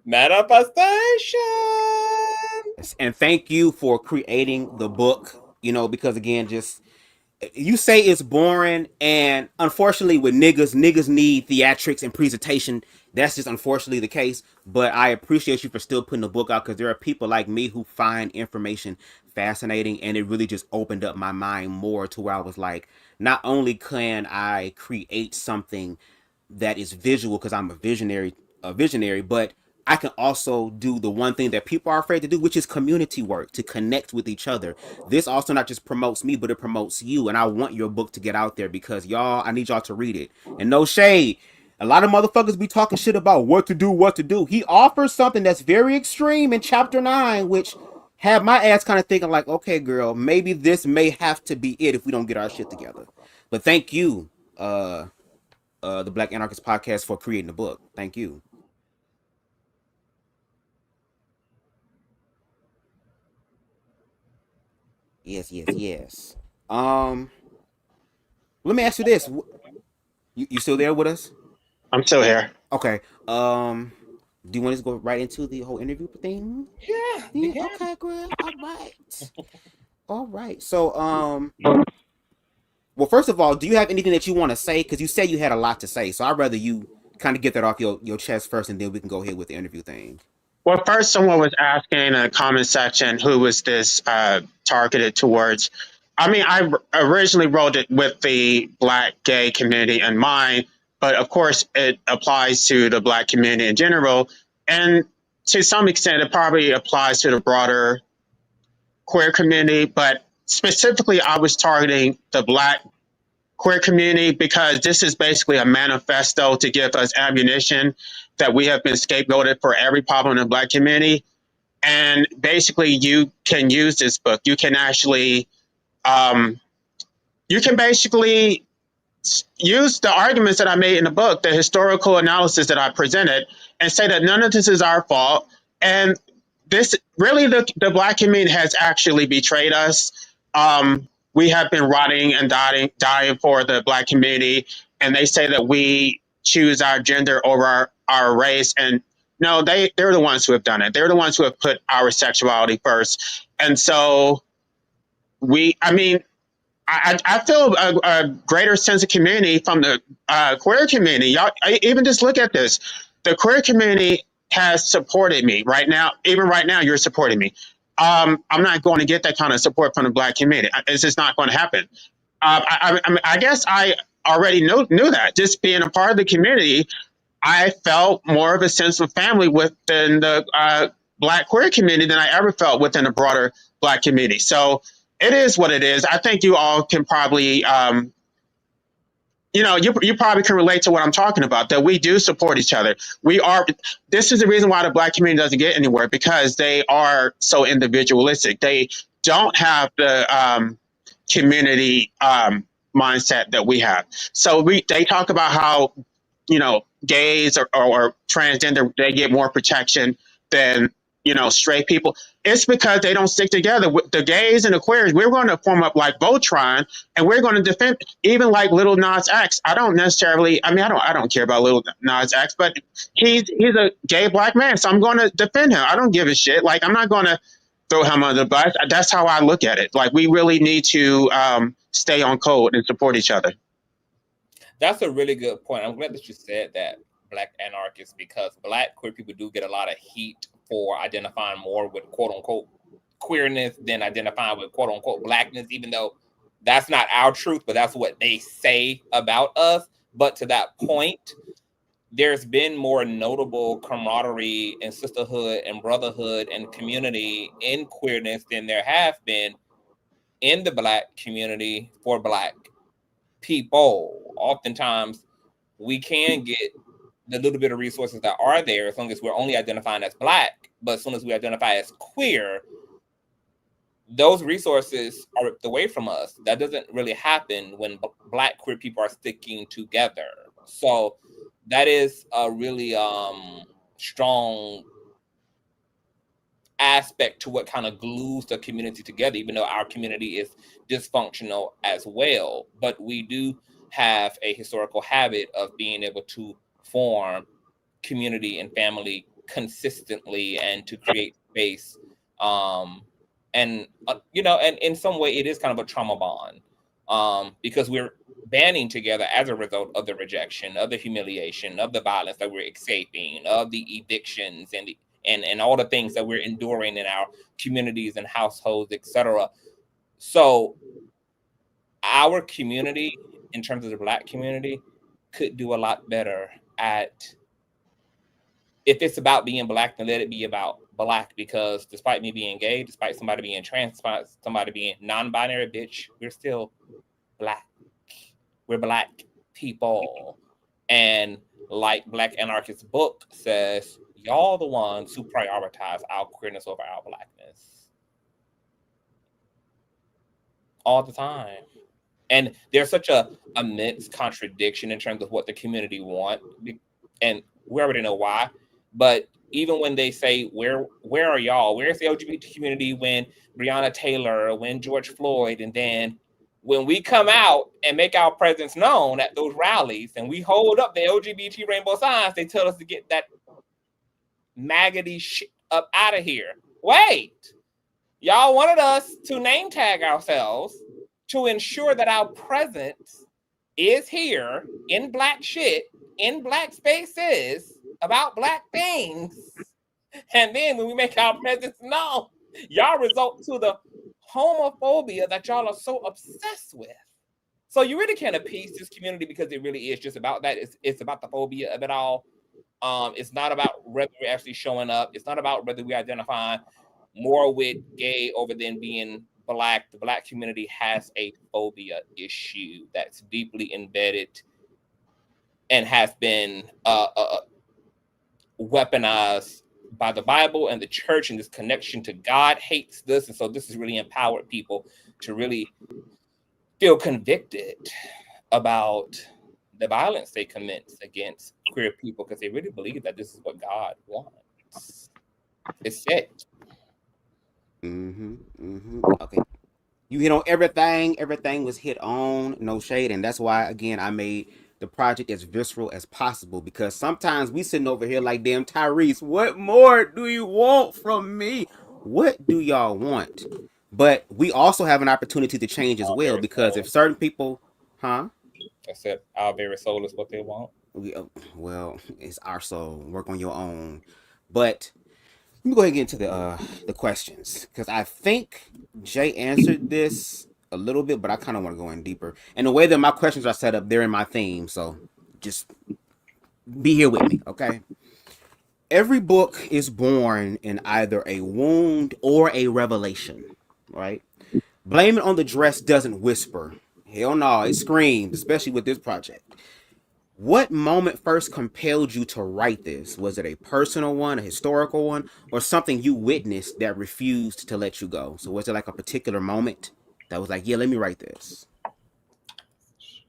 Manifestation. And thank you for creating the book, you know, because again, just you say it's boring, and unfortunately with niggas need theatrics and presentation. That's just unfortunately the case. But I appreciate you for still putting the book out because there are people like me who find information fascinating, and it really just opened up my mind more to where I was like, not only can I create something that is visual because I'm a visionary, but I can also do the one thing that people are afraid to do, which is community work, to connect with each other. This also not just promotes me, but it promotes you. And I want your book to get out there because y'all, I need y'all to read it. And no shade. A lot of motherfuckers be talking shit about what to do. He offers something that's very extreme in chapter 9, which had my ass kind of thinking like, okay, girl, maybe this may have to be it if we don't get our shit together. But thank you, the Black Anarchist podcast, for creating the book. Thank you. Yes. Let me ask you this: you still there with us? I'm still here. Okay. Do you want to go right into the whole interview thing? Yeah. Okay, girl. All right. So, well, first of all, do you have anything that you want to say? Because you said you had a lot to say, so I'd rather you kind of get that off your chest first, and then we can go ahead with the interview thing. Well, first, someone was asking in a comment section who was this targeted towards. I mean, I originally wrote it with the Black gay community in mind, but of course, it applies to the Black community in general. And to some extent, it probably applies to the broader queer community, but specifically, I was targeting the Black queer community because this is basically a manifesto to give us ammunition that we have been scapegoated for every problem in the Black community. And basically, you can use this book. You can actually, you can basically use the arguments that I made in the book, the historical analysis that I presented, and say that none of this is our fault. And this really, the Black community has actually betrayed us. We have been rotting and dying for the Black community, and they say that we choose our gender over our race. And no, they're the ones who have done it. They're the ones who have put our sexuality first. And so I mean, I feel a greater sense of community from the queer community. Y'all, even just look at this. The queer community has supported me right now. Even right now, you're supporting me. I'm not going to get that kind of support from the Black community. It's just not going to happen. I guess I already knew that. Just being a part of the community, I felt more of a sense of family within the Black queer community than I ever felt within a broader Black community. So it is what it is. I think you all can probably, you probably can relate to what I'm talking about, that we do support each other. This is the reason why the Black community doesn't get anywhere, because they are so individualistic. They don't have the community mindset that we have. So they talk about how, gays or transgender, they get more protection than, straight people. It's because they don't stick together. The gays and the queers, we're going to form up like Voltron, and we're going to defend, even like Little Nas X. I don't care about Little Nas X, but he's a gay Black man, so I'm going to defend him. I don't give a shit. Like, I'm not going to throw him under the bus. That's how I look at it. Like, we really need to stay on code and support each other. That's a really good point. I'm glad that you said that, Black anarchists, because Black queer people do get a lot of heat for identifying more with quote unquote queerness than identifying with quote unquote Blackness, even though that's not our truth, but that's what they say about us. But to that point, there's been more notable camaraderie and sisterhood and brotherhood and community in queerness than there have been in the Black community for Black people. Oftentimes, we can get the little bit of resources that are there as long as we're only identifying as Black, but as soon as we identify as queer, those resources are ripped away from us. That doesn't really happen when Black queer people are sticking together. So that is a really strong aspect to what kind of glues the community together, even though our community is dysfunctional as well. But we do have a historical habit of being able to form community and family consistently and to create space. And in some way it is kind of a trauma bond, because we're banding together as a result of the rejection, of the humiliation, of the violence that we're escaping, of the evictions and all the things that we're enduring in our communities and households, etc. So our community, in terms of the Black community, could do a lot better at, if it's about being Black, then let it be about Black, because despite me being gay, despite somebody being trans, despite somebody being non-binary, bitch, we're still Black. We're Black people. And like Black Anarchist book says, y'all the ones who prioritize our queerness over our Blackness. All the time. And there's such a immense contradiction in terms of what the community want. And we already know why. But even when they say, where are y'all? Where's the LGBT community when Breonna Taylor, when George Floyd? And then when we come out and make our presence known at those rallies and we hold up the LGBT rainbow signs, they tell us to get that maggoty shit up out of here. Wait, y'all wanted us to name tag ourselves to ensure that our presence is here in Black shit, in Black spaces, about Black things. And then when we make our presence known, y'all result to the homophobia that y'all are so obsessed with. So you really can't appease this community because it really is just about that. It's about the phobia of it all. It's not about whether we're actually showing up. It's not about whether we identify more with gay over than being black. The black community has a phobia issue that's deeply embedded and has been weaponized by the Bible and the church, and this connection to God hates this. And so this has really empowered people to really feel convicted about the violence they commit against queer people because they really believe that this is what God wants. It's it. Okay. You hit on everything. Everything was hit on. No shade. And that's why, again, I made the project as visceral as possible, because sometimes we sitting over here like, damn, Tyrese, what more do you want from me? What do y'all want? But we also have an opportunity to change as well, because if certain people, huh? I said our very soul is what they want. Well, it's our soul. Work on your own. But let me go ahead and get into the questions, because I think Jay answered this a little bit, but I kind of want to go in deeper. And the way that my questions are set up, they're in my theme, so just be here with me, okay? Every book is born in either a wound or a revelation, right? Blame it on the dress doesn't whisper. Hell no, it screams, especially with this project. What moment first compelled you to write this? Was it a personal one, a historical one, or something you witnessed that refused to let you go? So was it like a particular moment that was like, yeah, let me write this?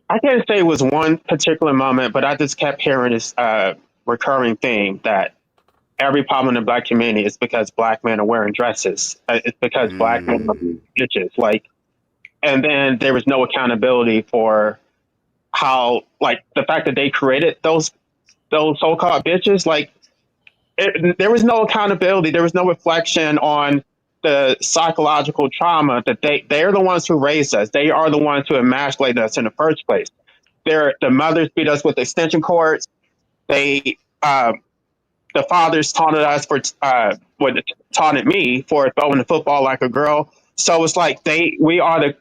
I can't say it was one particular moment, but I just kept hearing this recurring theme that every problem in the black community is because black men are wearing dresses. It's because black men are bitches. Like, and then there was no accountability for how, like, the fact that they created those so-called bitches. Like, there was no accountability. There was no reflection on the psychological trauma that they're the ones who raised us. They are the ones who emasculated us in the first place. The mothers beat us with extension cords. They the fathers taunted us for taunted me for throwing the football like a girl. So it's like we are the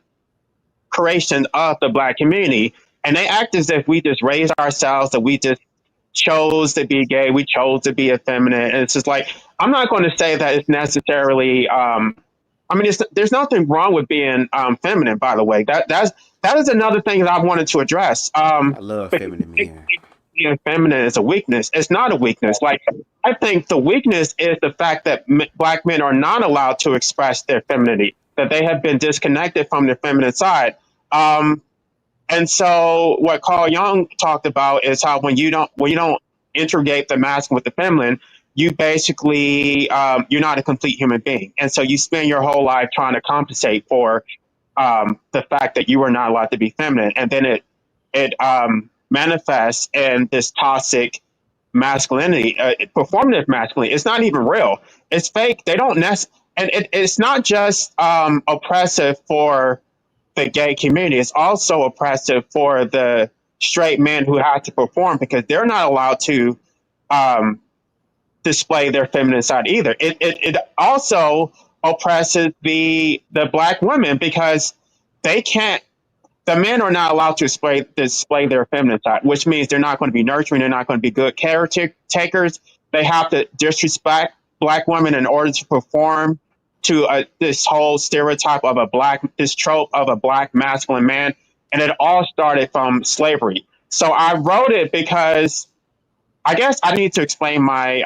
creation of the black community, and they act as if we just raised ourselves, that we just chose to be gay, we chose to be effeminate, and it's just like, I'm not going to say that it's necessarily. I mean, there's nothing wrong with being feminine. By the way, that is another thing that I wanted to address. I love feminine men. Being feminine is a weakness. It's not a weakness. Like, I think the weakness is the fact that black men are not allowed to express their femininity, that they have been disconnected from their feminine side. And so what Carl Jung talked about is how when you don't integrate the masculine with the feminine, you basically you're not a complete human being. And so you spend your whole life trying to compensate for the fact that you are not allowed to be feminine, and then it manifests in this toxic masculinity, performative masculinity. It's not even real. It's fake. They don't and it's not just oppressive for the gay community. It's also oppressive for the straight men who have to perform, because they're not allowed to display their feminine side either. It also oppresses the black women, because they can't. The men are not allowed to display their feminine side, which means they're not going to be nurturing. They're not going to be good caretakers. They have to disrespect black women in order to perform to this whole stereotype of this trope of a black masculine man. And it all started from slavery. So I wrote it because I guess I need to explain my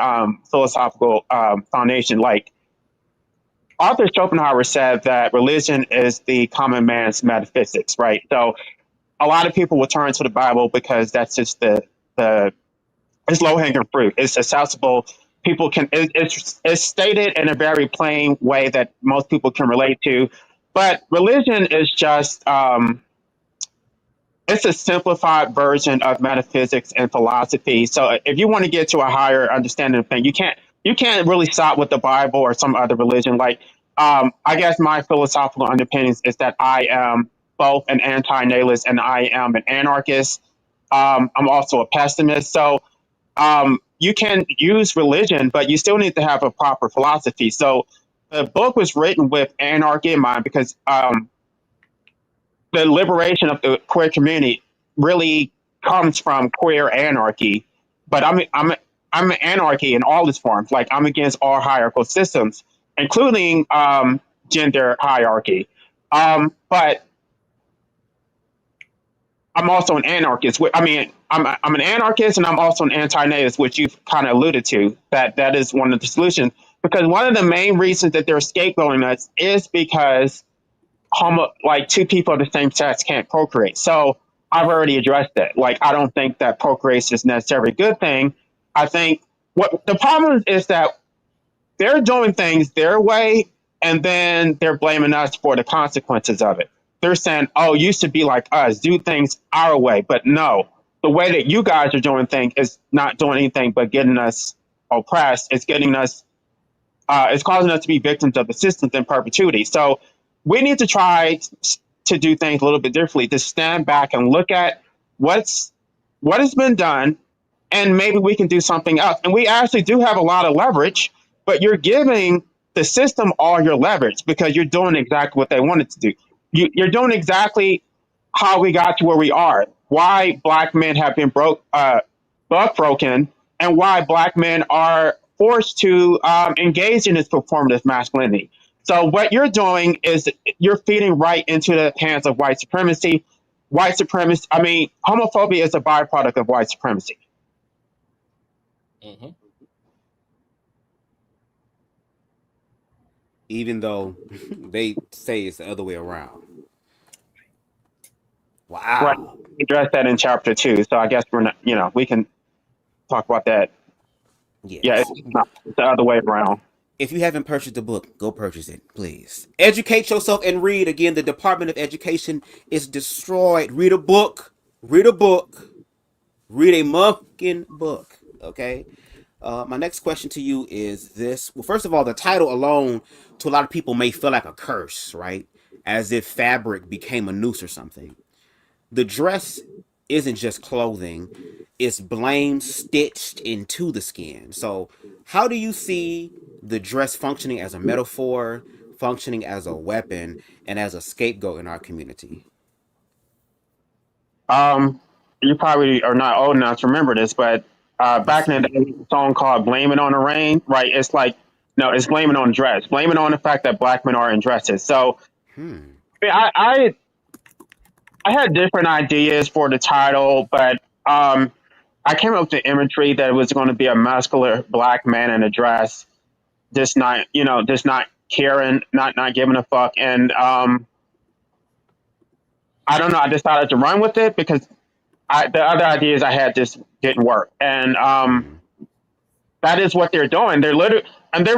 philosophical foundation. Like, Arthur Schopenhauer said that religion is the common man's metaphysics, right? So a lot of people will turn to the Bible because that's just it's low hanging fruit. It's accessible. People can. It's stated in a very plain way that most people can relate to. But religion is just it's a simplified version of metaphysics and philosophy. So if you want to get to a higher understanding of things, you can't really stop with the Bible or some other religion. Like, I guess my philosophical underpinnings is that I am both an anti-nihilist and I am an anarchist. I'm also a pessimist. So you can use religion, but you still need to have a proper philosophy. So the book was written with anarchy in mind, because the liberation of the queer community really comes from queer anarchy. But I'm an anarchy in all its forms. Like I'm against all hierarchical systems, including gender hierarchy. But I'm also an anarchist. I mean, I'm an anarchist and I'm also an anti-natalist, which you've kind of alluded to. That is one of the solutions because one of the main reasons that they're scapegoating us is because like two people of the same sex can't procreate. So I've already addressed that. Like I don't think that procreation is necessarily a good thing. I think what the problem is that they're doing things their way and then they're blaming us for the consequences of it. They're saying, oh, you should be like us, do things our way. But no, the way that you guys are doing things is not doing anything but getting us oppressed. It's getting us, it's causing us to be victims of the systems in perpetuity. So we need to try to do things a little bit differently, to stand back and look at what has been done and maybe we can do something else. And we actually do have a lot of leverage, but you're giving the system all your leverage because you're doing exactly what they wanted to do. You're doing exactly how we got to where we are. Why black men have been broken, and why black men are forced to engage in this performative masculinity. So what you're doing is you're feeding right into the hands of white supremacy. White supremacy. I mean, homophobia is a byproduct of white supremacy. Mm-hmm. Even though they say it's the other way around. Wow. Right. We addressed that in chapter 2. So I guess we're not, we can talk about that. Yes. Yeah, it's the other way around. If you haven't purchased the book, go purchase it, please. Educate yourself and read. Again, the Department of Education is destroyed. Read a book. Read a book. Read a motherfucking book. Okay? My next question to you is this. Well, first of all, the title alone to a lot of people may feel like a curse, right? As if fabric became a noose or something. The dress isn't just clothing. It's blame stitched into the skin. So how do you see the dress functioning as a metaphor, functioning as a weapon, and as a scapegoat in our community? You probably are not old enough to remember this, but back in the day, a song called "Blame It on the Rain," right? It's like, no, it's blaming on dress, blaming on the fact that black men are in dresses. So, I had different ideas for the title, but I came up with the imagery that it was going to be a muscular black man in a dress, just not caring, not giving a fuck, and I don't know. I decided to run with it because the other ideas I had just didn't work, and that is what they're doing. They're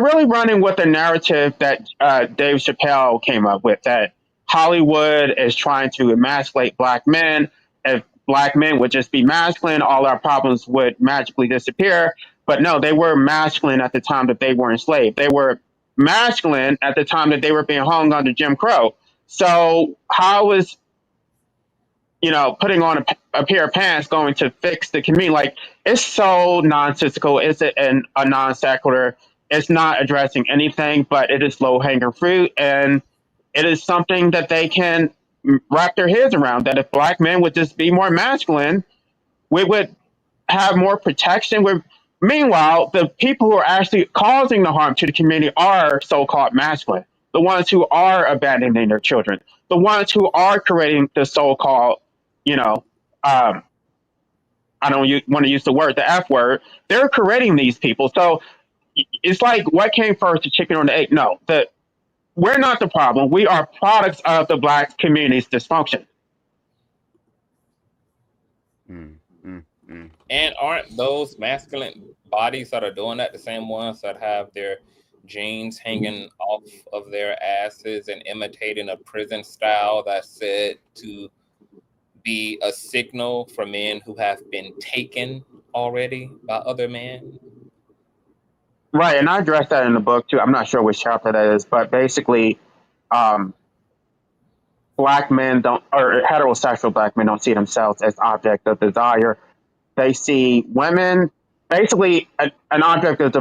really running with the narrative that Dave Chappelle came up with. That Hollywood is trying to emasculate black men. If black men would just be masculine, all our problems would magically disappear. But no, they were masculine at the time that they were enslaved. They were masculine at the time that they were being hung under Jim Crow. So how is putting on a pair of pants going to fix the community? Like, it's so nonsensical. It's a non sequitur. It's not addressing anything, but it is low hanging fruit. And it is something that they can wrap their heads around, that if black men would just be more masculine, we would have more protection. Meanwhile, the people who are actually causing the harm to the community are so-called masculine, the ones who are abandoning their children, the ones who are creating the so-called, I don't want to use the word, the F word. They're creating these people. So it's like, what came first, the chicken or the egg? No, we're not the problem. We are products of the black community's dysfunction. And aren't those masculine bodies that are doing that the same ones that have their jeans hanging off of their asses and imitating a prison style that's said to be a signal for men who have been taken already by other men? Right, and I addressed that in the book too. I'm not sure which chapter that is, but basically, black men don't, or heterosexual black men don't see themselves as objects of desire. They see women, basically, an object of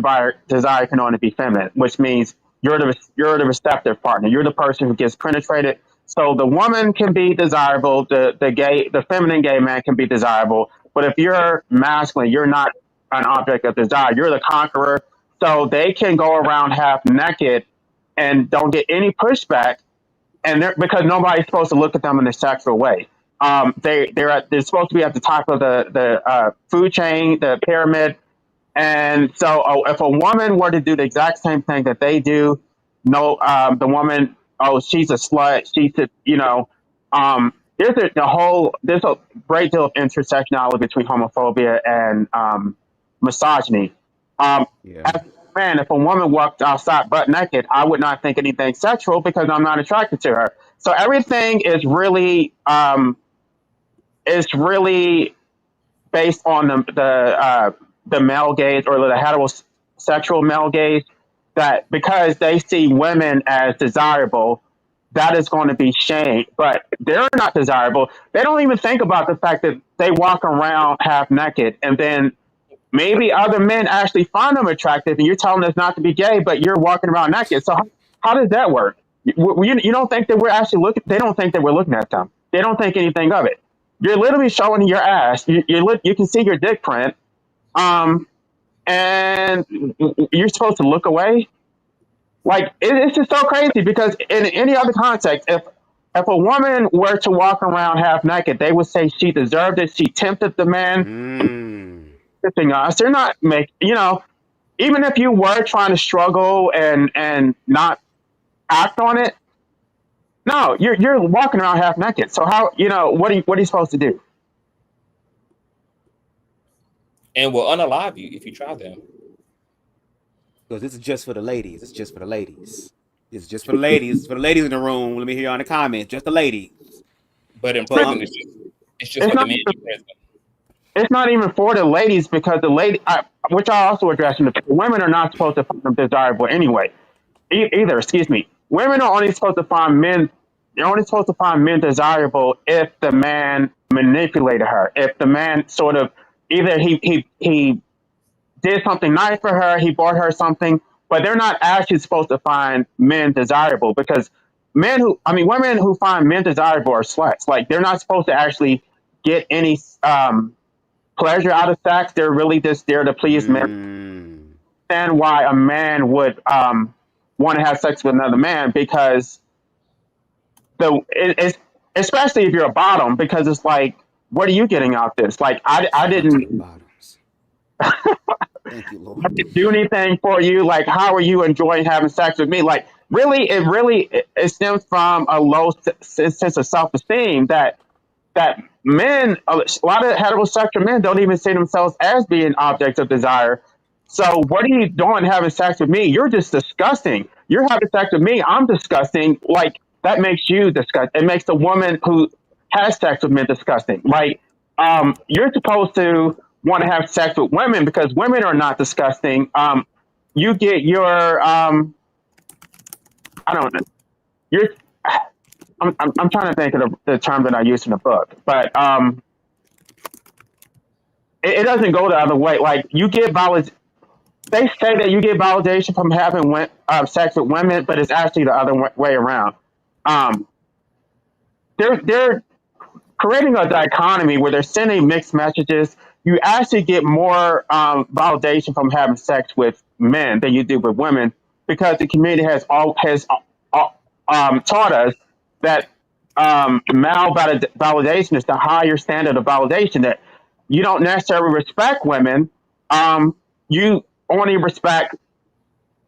desire can only be feminine, which means you're the receptive partner. You're the person who gets penetrated. So the woman can be desirable. The feminine gay man can be desirable. But if you're masculine, you're not an object of desire. You're the conqueror. So they can go around half naked and don't get any pushback, and because nobody's supposed to look at them in a sexual way. They're supposed to be at the top of the food chain, the pyramid, and so if a woman were to do the exact same thing that they do, no, the woman, oh, she's a slut. She's a, there's a great deal of intersectionality between homophobia and misogyny. Yeah. As a man, if a woman walked outside butt naked, I would not think anything sexual because I'm not attracted to her. So everything is really based on the male gaze or the heterosexual male gaze, that because they see women as desirable, that is going to be shamed. But they're not desirable. They don't even think about the fact that they walk around half naked, and then maybe other men actually find them attractive, and you're telling us not to be gay, but you're walking around naked. So how does that work? You don't think that we're actually looking? They don't think that we're looking at them. They don't think anything of it. You're literally showing your ass. You can see your dick print, and you're supposed to look away. Like it's just so crazy because in any other context, if a woman were to walk around half naked, they would say she deserved it. She tempted the man. Us. They're not even if you were trying to struggle and not act on it, no, you're walking around half naked. So how what are you supposed to do? And will unalive you if you try them. Because this is just for the ladies. It's just for the ladies. It's just for the ladies. For the ladies in the room. Let me hear you on the comments. Just the ladies. But in prison, it's just for the men in prison. It's not even for the ladies because the lady, which I also addressed, the women are not supposed to find them desirable anyway. Either, excuse me. Women are only supposed to find men. They're only supposed to find men desirable if the man manipulated her. If the man sort of either he did something nice for her, he bought her something, but they're not actually supposed to find men desirable because women who find men desirable are sluts. Like they're not supposed to actually get any pleasure out of sex. They're really just there to please men. And why a man would want to have sex with another man because it's especially if you're a bottom, because it's like, what are you getting out of this? Like I didn't Thank you, Lord. I didn't do anything for you. Like, how are you enjoying having sex with me? Like, it stems from a low sense of self-esteem that men, a lot of heterosexual men don't even see themselves as being objects of desire. So what are you doing having sex with me? You're just disgusting. You're having sex with me. I'm disgusting. Like, that makes you disgusting. It makes the woman who has sex with men disgusting. Like, you're supposed to want to have sex with women because women are not disgusting. You get your, I don't know. You're, I'm trying to think of the term that I used in the book, but it doesn't go the other way. Like you get they say that you get validation from having sex with women, but it's actually the other way around. They're creating a dichotomy where they're sending mixed messages. You actually get more validation from having sex with men than you do with women because the community has taught us that male validation is the higher standard of validation, that you don't necessarily respect women. You only respect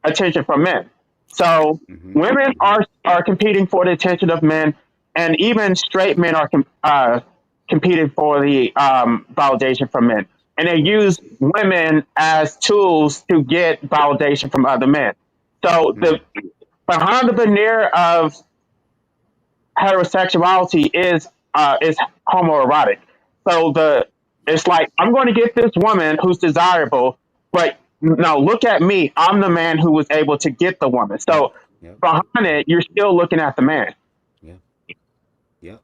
attention from men. So women are competing for the attention of men, and even straight men are competing for the validation from men. And they use women as tools to get validation from other men. So behind the veneer of heterosexuality is homoerotic. So it's like, I'm going to get this woman who's desirable, but no, look at me. I'm the man who was able to get the woman. So behind it, you're still looking at the man. Yeah,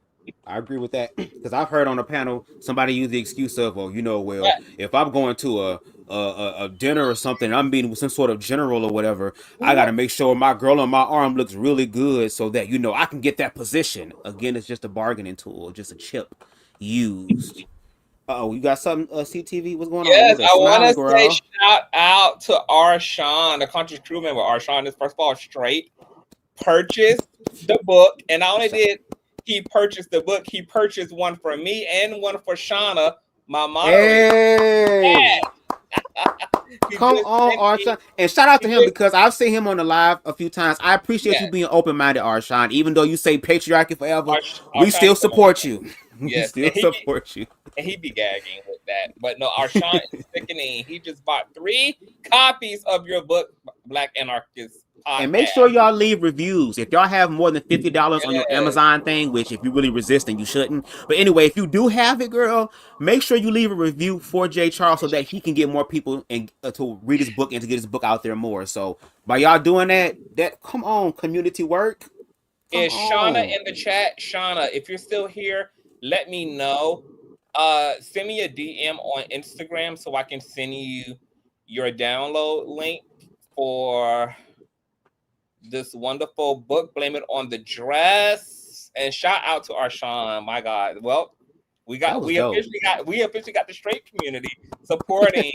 I agree with that because I've heard on a panel somebody use the excuse of, if I'm going to a dinner or something, I'm meeting with some sort of general or whatever, I got to make sure my girl on my arm looks really good so that I can get that position. Again, it's just a bargaining tool, just a chip used Oh, you got something, CTV? What's going on? Yes, Look at I want smiling, to say girl. shout out to Arshawn, the Conscious crew member. Arshawn is first of all straight purchased the book, and not only did he purchase the book, he purchased one for me and one for Shauna, my moderator. Hey, He come just on, sent me. Arshawn, and shout out He to him just, because I've seen him on the live a few times. I appreciate you yes, being open minded, Arshawn. Even though you say patriarchy forever, we Arshawn still is the support you. We yes, still support you. and he be gagging with that. But no, Arshawn is sickening. He just bought 3 copies of your book, Black Anarchist And podcast. make sure y'all leave reviews. If y'all have more than $50 on your Yes. Amazon thing, which if you really resist, then you shouldn't. But anyway, if you do have it, girl, make sure you leave a review for Jay Charles so that he can get more people and to read his book and to get his book out there more. So by y'all doing that come on, community work. Come Is Shauna on. in the chat? Shauna, if you're still here, let me know. Send me a DM on Instagram so I can send you your download link for this wonderful book. Blame it on the dress. And shout out to Arshawn. My God. Well, we officially got the straight community supporting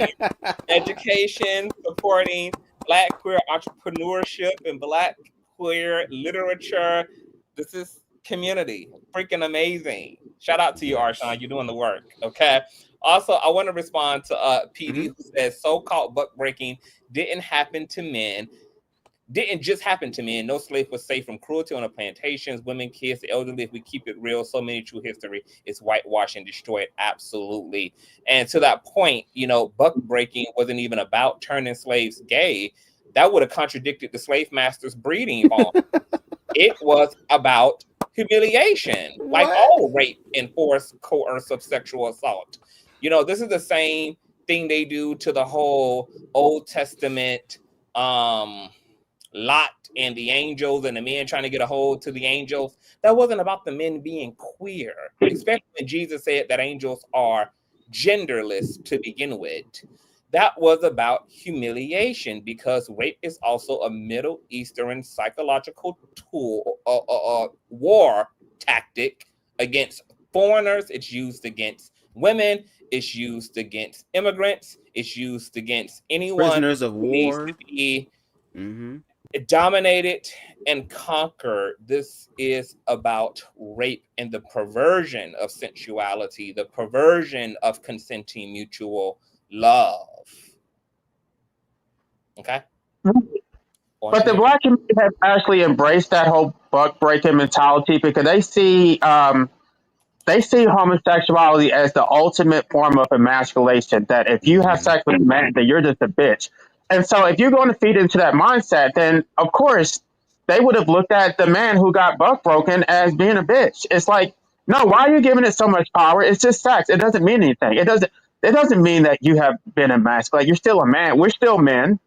education, supporting Black queer entrepreneurship and Black queer literature. This is community. Freaking amazing. Shout out to you, Arshawn. You're doing the work. Okay. Also, I want to respond to PD who says so-called buck breaking didn't happen to men. Didn't just happen to men. No slave was safe from cruelty on the plantations, women, kids, the elderly. If we keep it real, so many true history is whitewashed and destroyed. Absolutely. And to that point, buck breaking wasn't even about turning slaves gay. That would have contradicted the slave master's breeding bond. It was about humiliation, like all rape and forced coercive sexual assault. This is the same thing they do to the whole Old Testament Lot and the angels and the men trying to get a hold to the angels. That wasn't about the men being queer, especially when Jesus said that angels are genderless to begin with. That was about humiliation because rape is also a Middle Eastern psychological tool, war tactic against foreigners. It's used against women. It's used against immigrants. It's used against anyone Prisoners of who needs war. to be dominated and conquered. This is about rape and the perversion of sensuality, the perversion of consenting mutual love. Okay. But the Black community has actually embraced that whole buck breaking mentality because they see homosexuality as the ultimate form of emasculation. That if you have sex with a man, then you're just a bitch. And so, if you're going to feed into that mindset, then of course they would have looked at the man who got buck broken as being a bitch. It's like, no, why are you giving it so much power? It's just sex. It doesn't mean anything. It doesn't mean that you have been emasculated. You're still a man. We're still men.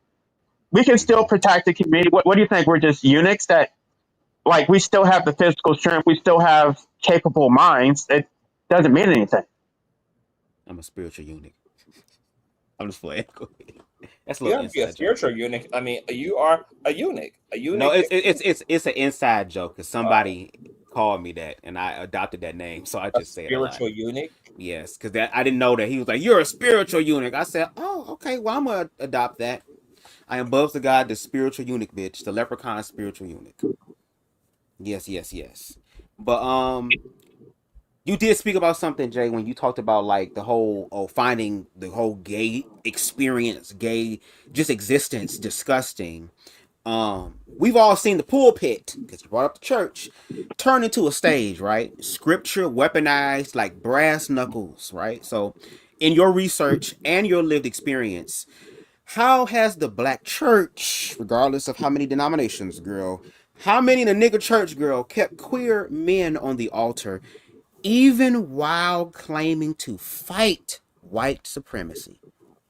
We can still protect the community. What do you think? We're just eunuchs that, like, we still have the physical strength. We still have capable minds. It doesn't mean anything. I'm a spiritual eunuch. I'm just playing. That's a You little have to be a inside joke. spiritual eunuch. I mean, you are a eunuch. A eunuch. No, it's an inside joke because somebody called me that and I adopted that name, so I just say it a lot. Spiritual eunuch. Yes, because I didn't know that he was like, "You're a spiritual eunuch." I said, "Oh, okay. Well, I'm gonna adopt that. I am Bubs the God, the spiritual eunuch, bitch, the leprechaun spiritual eunuch." Yes, yes, yes. But you did speak about something, Jay, when you talked about like the whole finding the whole gay experience, gay just existence disgusting. We've all seen the pulpit, because you brought up the church, turn into a stage, right? Scripture weaponized like brass knuckles, right? So in your research and your lived experience, how has the black church, regardless of how many denominations, girl, how many in the nigga church, girl, kept queer men on the altar, even while claiming to fight white supremacy?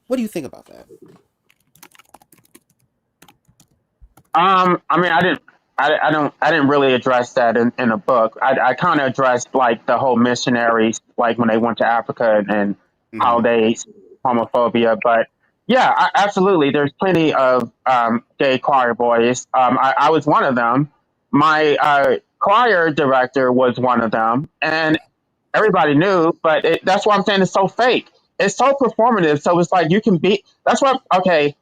What do you think about that? I mean, I didn't really address that in a book. I kind of addressed like the whole missionaries, like when they went to Africa and how they homophobia. But yeah, absolutely. There's plenty of gay choir boys. I was one of them. My choir director was one of them, and everybody knew, but that's why I'm saying it's so fake. It's so performative. So it's like you can be. That's what. Okay,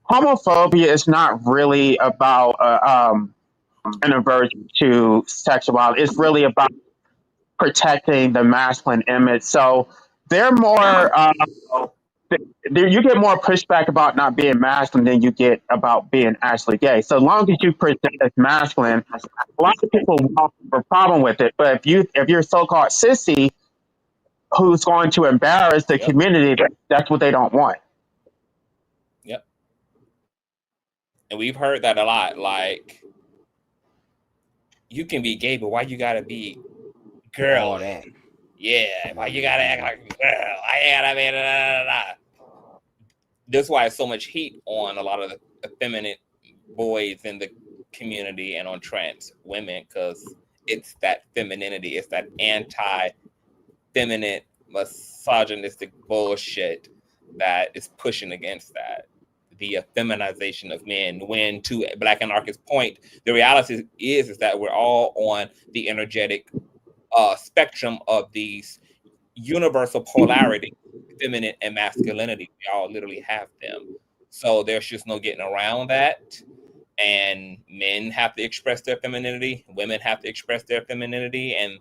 homophobia is not really about an aversion to sexuality. It's really about protecting the masculine image. So they're more. You get more pushback about not being masculine than you get about being actually gay. So long as you present as masculine, a lot of people won't have a problem with it. But if you're so-called sissy who's going to embarrass the Yep. community, that's what they don't want. Yep. And we've heard that a lot. Like, you can be gay, but why you gotta be girly? All that. Yeah, why you gotta act like a girl? Why you gotta be da, da, da, da. That's why it's so much heat on a lot of the effeminate boys in the community and on trans women, because it's that femininity, it's that anti-feminine, misogynistic bullshit that is pushing against that. The feminization of men. When, to Black Anarchist point, the reality is that we're all on the energetic spectrum of these universal polarity, feminine and masculinity. We all literally have them. So there's just no getting around that. And men have to express their femininity, women have to express their femininity, and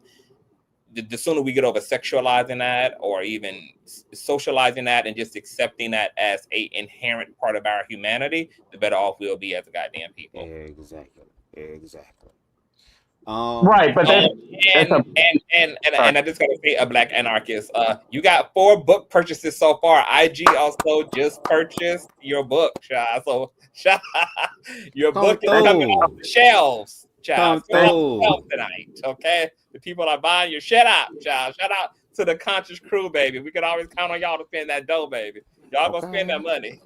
the sooner we get over sexualizing that, or even socializing that, and just accepting that as a inherent part of our humanity, the better off we'll be as a goddamn people. Exactly. Right, but and I just gotta say, a Black Anarchist, you got 4 book purchases so far. IG also just purchased your book, child. So your book is coming off the shelves, child. It's coming off the shelves tonight. Okay, the people are buying your shit out, child. Shout out to the Conscious crew, baby. We can always count on y'all to spend that dough, baby. Y'all gonna spend that money.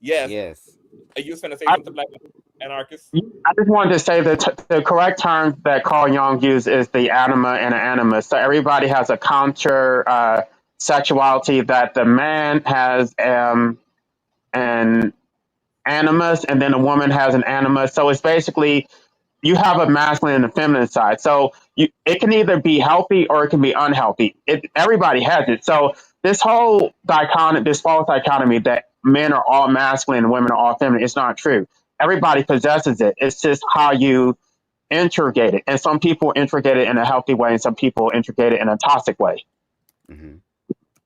Yes. Are you gonna say something, Black Anarchist? I just wanted to say that the correct term that Carl Jung used is the anima and animus. So everybody has a counter sexuality, that the man has an animus and then the woman has an animus. So it's basically you have a masculine and a feminine side. So it can either be healthy or it can be unhealthy. Everybody has it. So this whole dichotomy, this false dichotomy that men are all masculine and women are all feminine, it's not true. Everybody possesses it. It's just how you integrate it. And some people integrate it in a healthy way, and some people integrate it in a toxic way. Mm-hmm.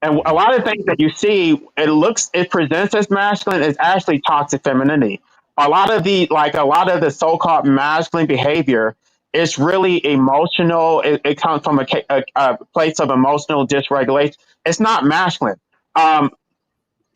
And a lot of things that you see, it presents as masculine, is actually toxic femininity. A lot of the so-called masculine behavior is really emotional. It comes from a place of emotional dysregulation. It's not masculine.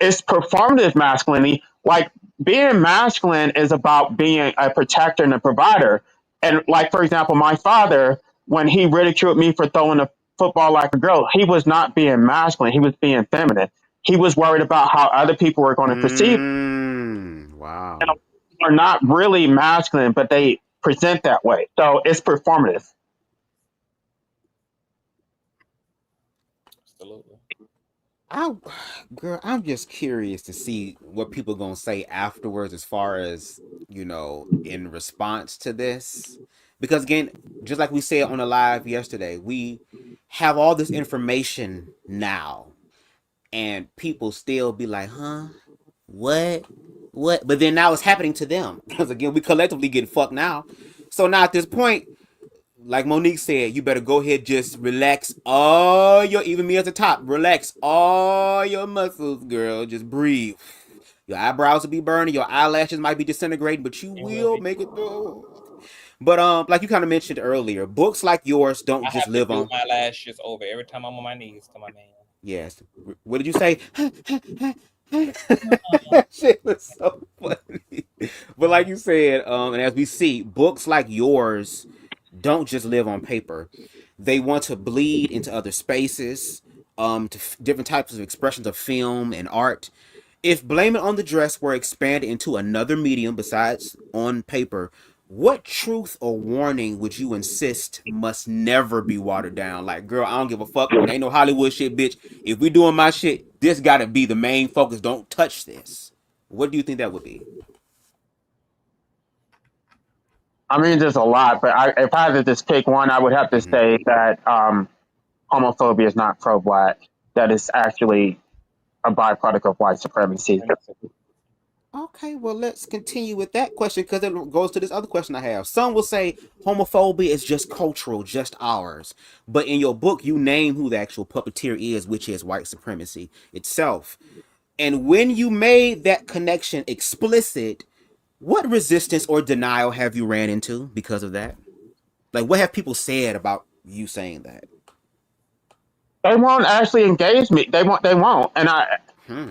It's performative masculinity. Like, being masculine is about being a protector and a provider. And like, for example, my father, when he ridiculed me for throwing a football like a girl, he was not being masculine. He was being feminine. He was worried about how other people were going to perceive. Wow. Are not really masculine, but they present that way. So it's performative. Absolutely. I'm just curious to see what people gonna say afterwards, as far as, in response to this. Because again, just like we said on the live yesterday, we have all this information now, and people still be like, huh? What? But then now it's happening to them. Because again, we collectively get fucked now. So now at this point, like Monique said, you better go ahead, just relax all your, even me at the top, relax all your muscles, girl. Just breathe. Your eyebrows will be burning, your eyelashes might be disintegrating, but you will make it through. But like you kind of mentioned earlier, books like yours don't I just have to live do on. my lashes over every time I'm on my knees to my man. Yes. What did you say? Shit was so funny. But like you said, and as we see, books like yours don't just live on paper. They want to bleed into other spaces, to different types of expressions of film and art. If Blame It on the Dress were expanded into another medium besides on paper, what truth or warning would you insist must never be watered down? Like, girl, I don't give a fuck. Ain't no Hollywood shit, bitch. If we doing my shit, this gotta be the main focus. Don't touch this. What do you think that would be? I mean, there's a lot, but if I had to just pick one, I would have to say that homophobia is not pro-black. That is actually a byproduct of white supremacy. Okay, well, let's continue with that question because it goes to this other question I have. Some will say homophobia is just cultural, just ours. But in your book, you name who the actual puppeteer is, which is white supremacy itself. And when you made that connection explicit, what resistance or denial have you ran into because of that? Like, what have people said about you saying that? They won't actually engage me. They won't. And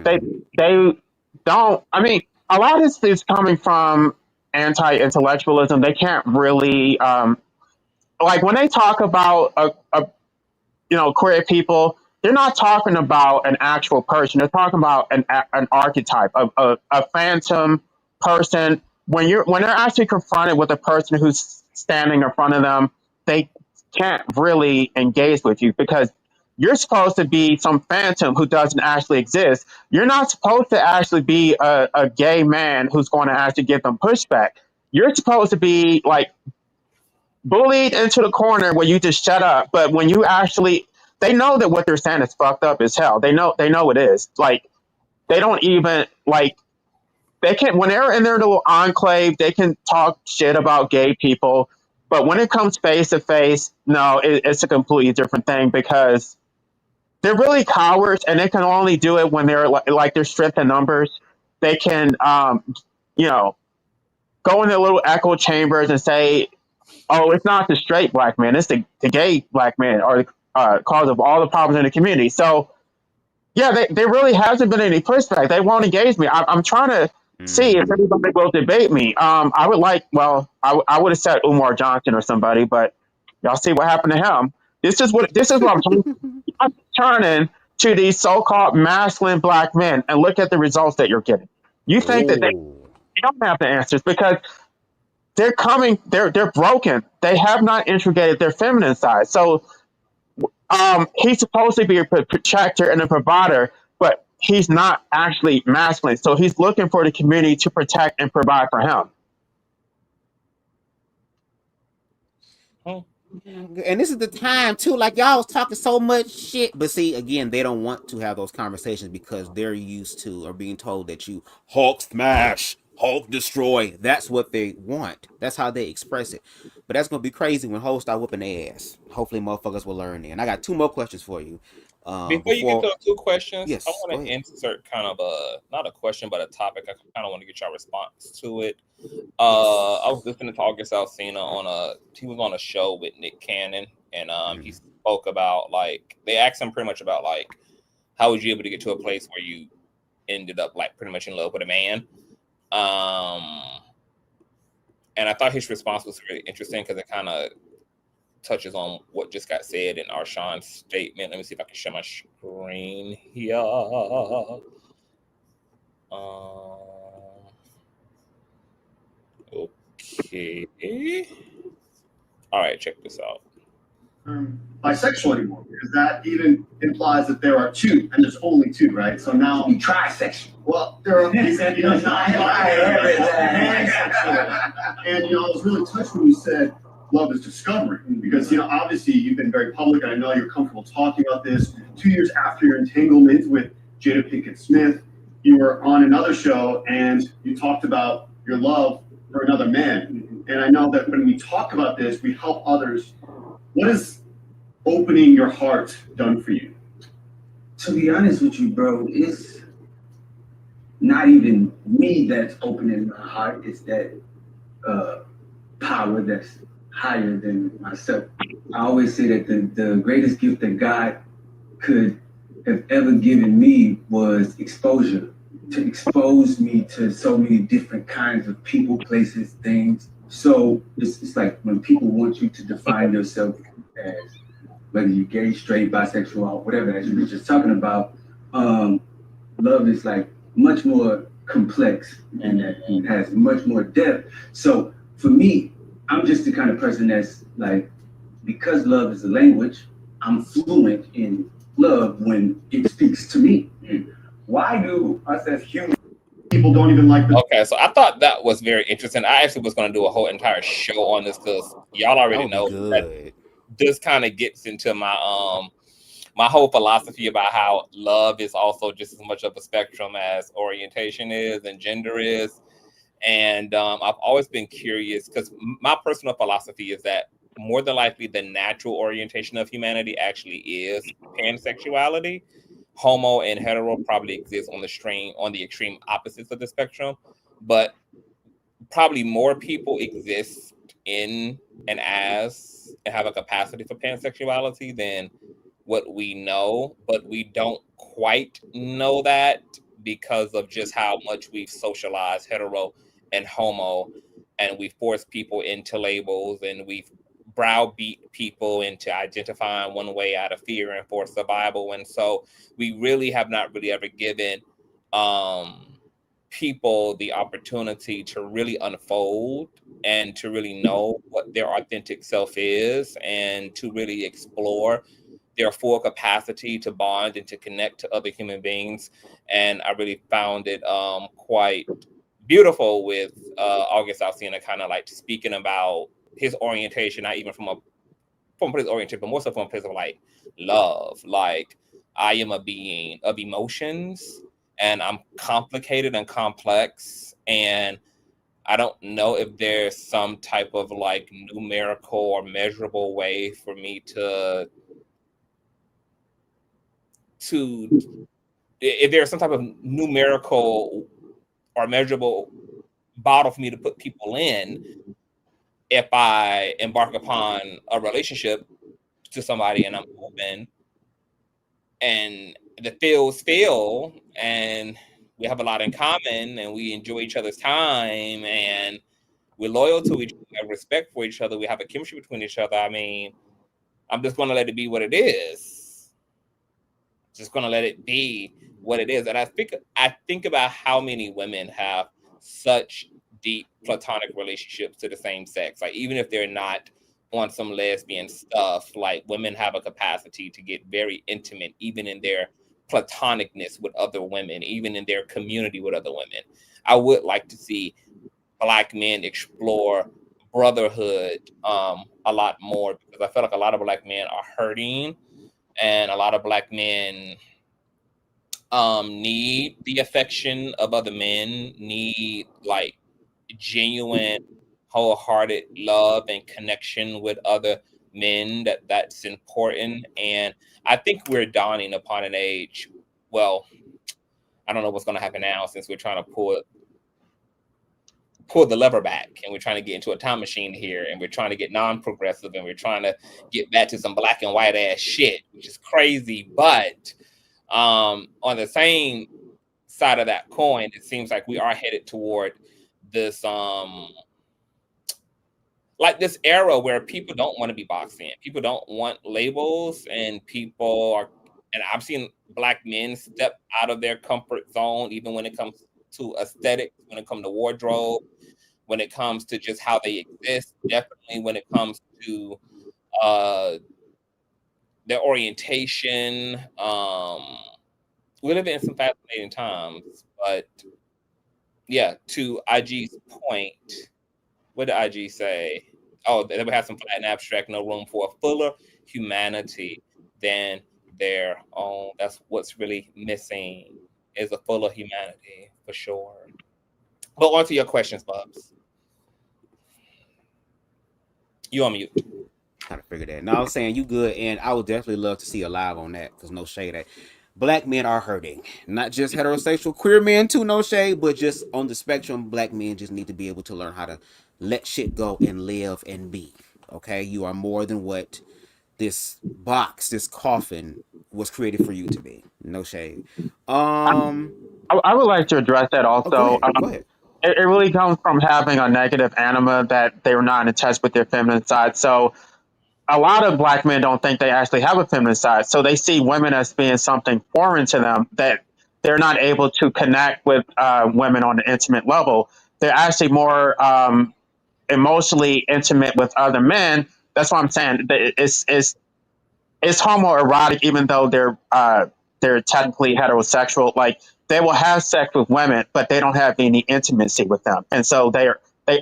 they don't. I mean, a lot of this is coming from anti-intellectualism. They can't really like when they talk about queer people. They're not talking about an actual person. They're talking about an archetype, a phantom person. When they're actually confronted with a person who's standing in front of them, they can't really engage with you because you're supposed to be some phantom who doesn't actually exist. You're not supposed to actually be a gay man who's going to actually give them pushback. You're supposed to be like bullied into the corner where you just shut up. But when you actually, they know that what they're saying is fucked up as hell. They know it is. Like they don't even like they can when they're in their little enclave, they can talk shit about gay people. But when it comes face to face, no, it's a completely different thing because they're really cowards and they can only do it when they're like they're stripped in numbers. They can, go in their little echo chambers and say, oh, it's not the straight black man, it's the gay black man or the cause of all the problems in the community. So, yeah, there really hasn't been any pushback. They won't engage me. I'm trying to see if anybody will debate me. I would I would have said Umar Johnson or somebody, but y'all see what happened to him. This is what I'm talking. I'm turning to these so-called masculine black men and look at the results that you're getting. You think that they don't have the answers because they're broken. They have not integrated their feminine side. So he's supposed to be a protector and a provider, but he's not actually masculine. So he's looking for the community to protect and provide for him. And this is the time too, like y'all was talking so much shit, but see, again, they don't want to have those conversations because they're used to or being told that you Hulk smash, Hulk destroy. That's what they want. That's how they express it. But that's gonna be crazy when hoes start whooping their ass. Hopefully motherfuckers will learn it. And I got 2 more questions for you. Before you get to those 2 questions, yes, I want to insert kind of not a question, but a topic. I kind of want to get your response to it. I was listening to August Alsina he was on a show with Nick Cannon, and he spoke about like they asked him pretty much about like how was you able to get to a place where you ended up like pretty much in love with a man. And I thought his response was really interesting because it kind of touches on what just got said in Arshawn's statement. Let me see if I can share my screen here. Okay. All right, check this out. Bisexual anymore because that even implies that there are 2 and there's only 2, right? So now Be trisexual. well, there are he said, not and I was really touched when you said love is discovery because obviously you've been very public and I know you're comfortable talking about this. 2 years after your entanglement with Jada Pinkett Smith, you were on another show and you talked about your love for another man. And I know that when we talk about this, we help others. What has opening your heart done for you? To be honest with you, bro, it's not even me that's opening my heart. It's that power that's higher than myself. I always say that the greatest gift that God could have ever given me was exposure, to expose me to so many different kinds of people, places, things. So it's like when people want you to define yourself as whether you're gay, straight, bisexual, or whatever, as you were just talking about, love is like much more complex and it has much more depth. So for me, I'm just the kind of person that's like, because love is a language, I'm fluent in love when it speaks to me. Why do us as human people people don't even like the. Okay, so I thought that was very interesting. I actually was going to do a whole entire show on this because y'all That already would be know that good. this kind of gets into my whole philosophy about how love is also just as much of a spectrum as orientation is and gender is. And I've always been curious because my personal philosophy is that more than likely the natural orientation of humanity actually is pansexuality. Homo and hetero probably exist on the extreme opposites of the spectrum, but probably more people exist in and have a capacity for pansexuality than what we know, but we don't quite know that because of just how much we've socialized hetero and homo, and we force people into labels, and we've browbeat people into identifying one way out of fear and for survival. And so we really have not really ever given people the opportunity to really unfold and to really know what their authentic self is and to really explore their full capacity to bond and to connect to other human beings. And I really found it quite beautiful with August Alsina kind of like speaking about his orientation, not even from a place of orientation, but more so from a place of like love. Like, I am a being of emotions and I'm complicated and complex, and I don't know if there's some type of like numerical or measurable way for me to if there's some type of numerical or measurable bottle for me to put people in if I embark upon a relationship to somebody and I'm open and the feels feel and we have a lot in common and we enjoy each other's time and we're loyal to each other, have respect for each other, we have a chemistry between each other. I mean, I'm just going to let it be what it is. Just going to let it be what it is. And I think about how many women have such deep platonic relationships to the same sex. Like, even if they're not on some lesbian stuff, like, women have a capacity to get very intimate, even in their platonicness with other women, even in their community with other women. I would like to see Black men explore brotherhood a lot more, because I feel like a lot of Black men are hurting, and a lot of Black men need the affection of other men, need like genuine, wholehearted love and connection with other men. That's important. And I think we're dawning upon an age. Well, I don't know what's going to happen now, since we're trying to pull the lever back and we're trying to get into a time machine here, and we're trying to get non-progressive, and we're trying to get back to some black and white ass shit, which is crazy. But on the same side of that coin, it seems like we are headed toward this like this era where people don't want to be boxed in. People don't want labels, and I've seen Black men step out of their comfort zone, even when it comes to aesthetics, when it comes to wardrobe, when it comes to just how they exist, definitely when it comes to their orientation. We live in some fascinating times, but yeah, to IG's point, what did IG say? Oh, they would have some flat and abstract, no room for a fuller humanity than their own. That's what's really missing, is a fuller humanity, for sure. But on to your questions, Bubs. You on mute. Kind of figured that. No, I was saying you good, and I would definitely love to see a live on that, because no shade at Black men are hurting. Not just heterosexual, queer men too, no shade, but just on the spectrum, Black men just need to be able to learn how to let shit go and live and be. Okay? You are more than what this box, this coffin was created for you to be. No shade. I would like to address that also. Go ahead. It really comes from having a negative anima that they were not in touch with their feminine side. So a lot of Black men don't think they actually have a feminine side. So they see women as being something foreign to them, that they're not able to connect with women on an intimate level. They're actually more emotionally intimate with other men. That's what I'm saying. It's homoerotic, even though they're technically heterosexual. Like, they will have sex with women, but they don't have any intimacy with them, and so they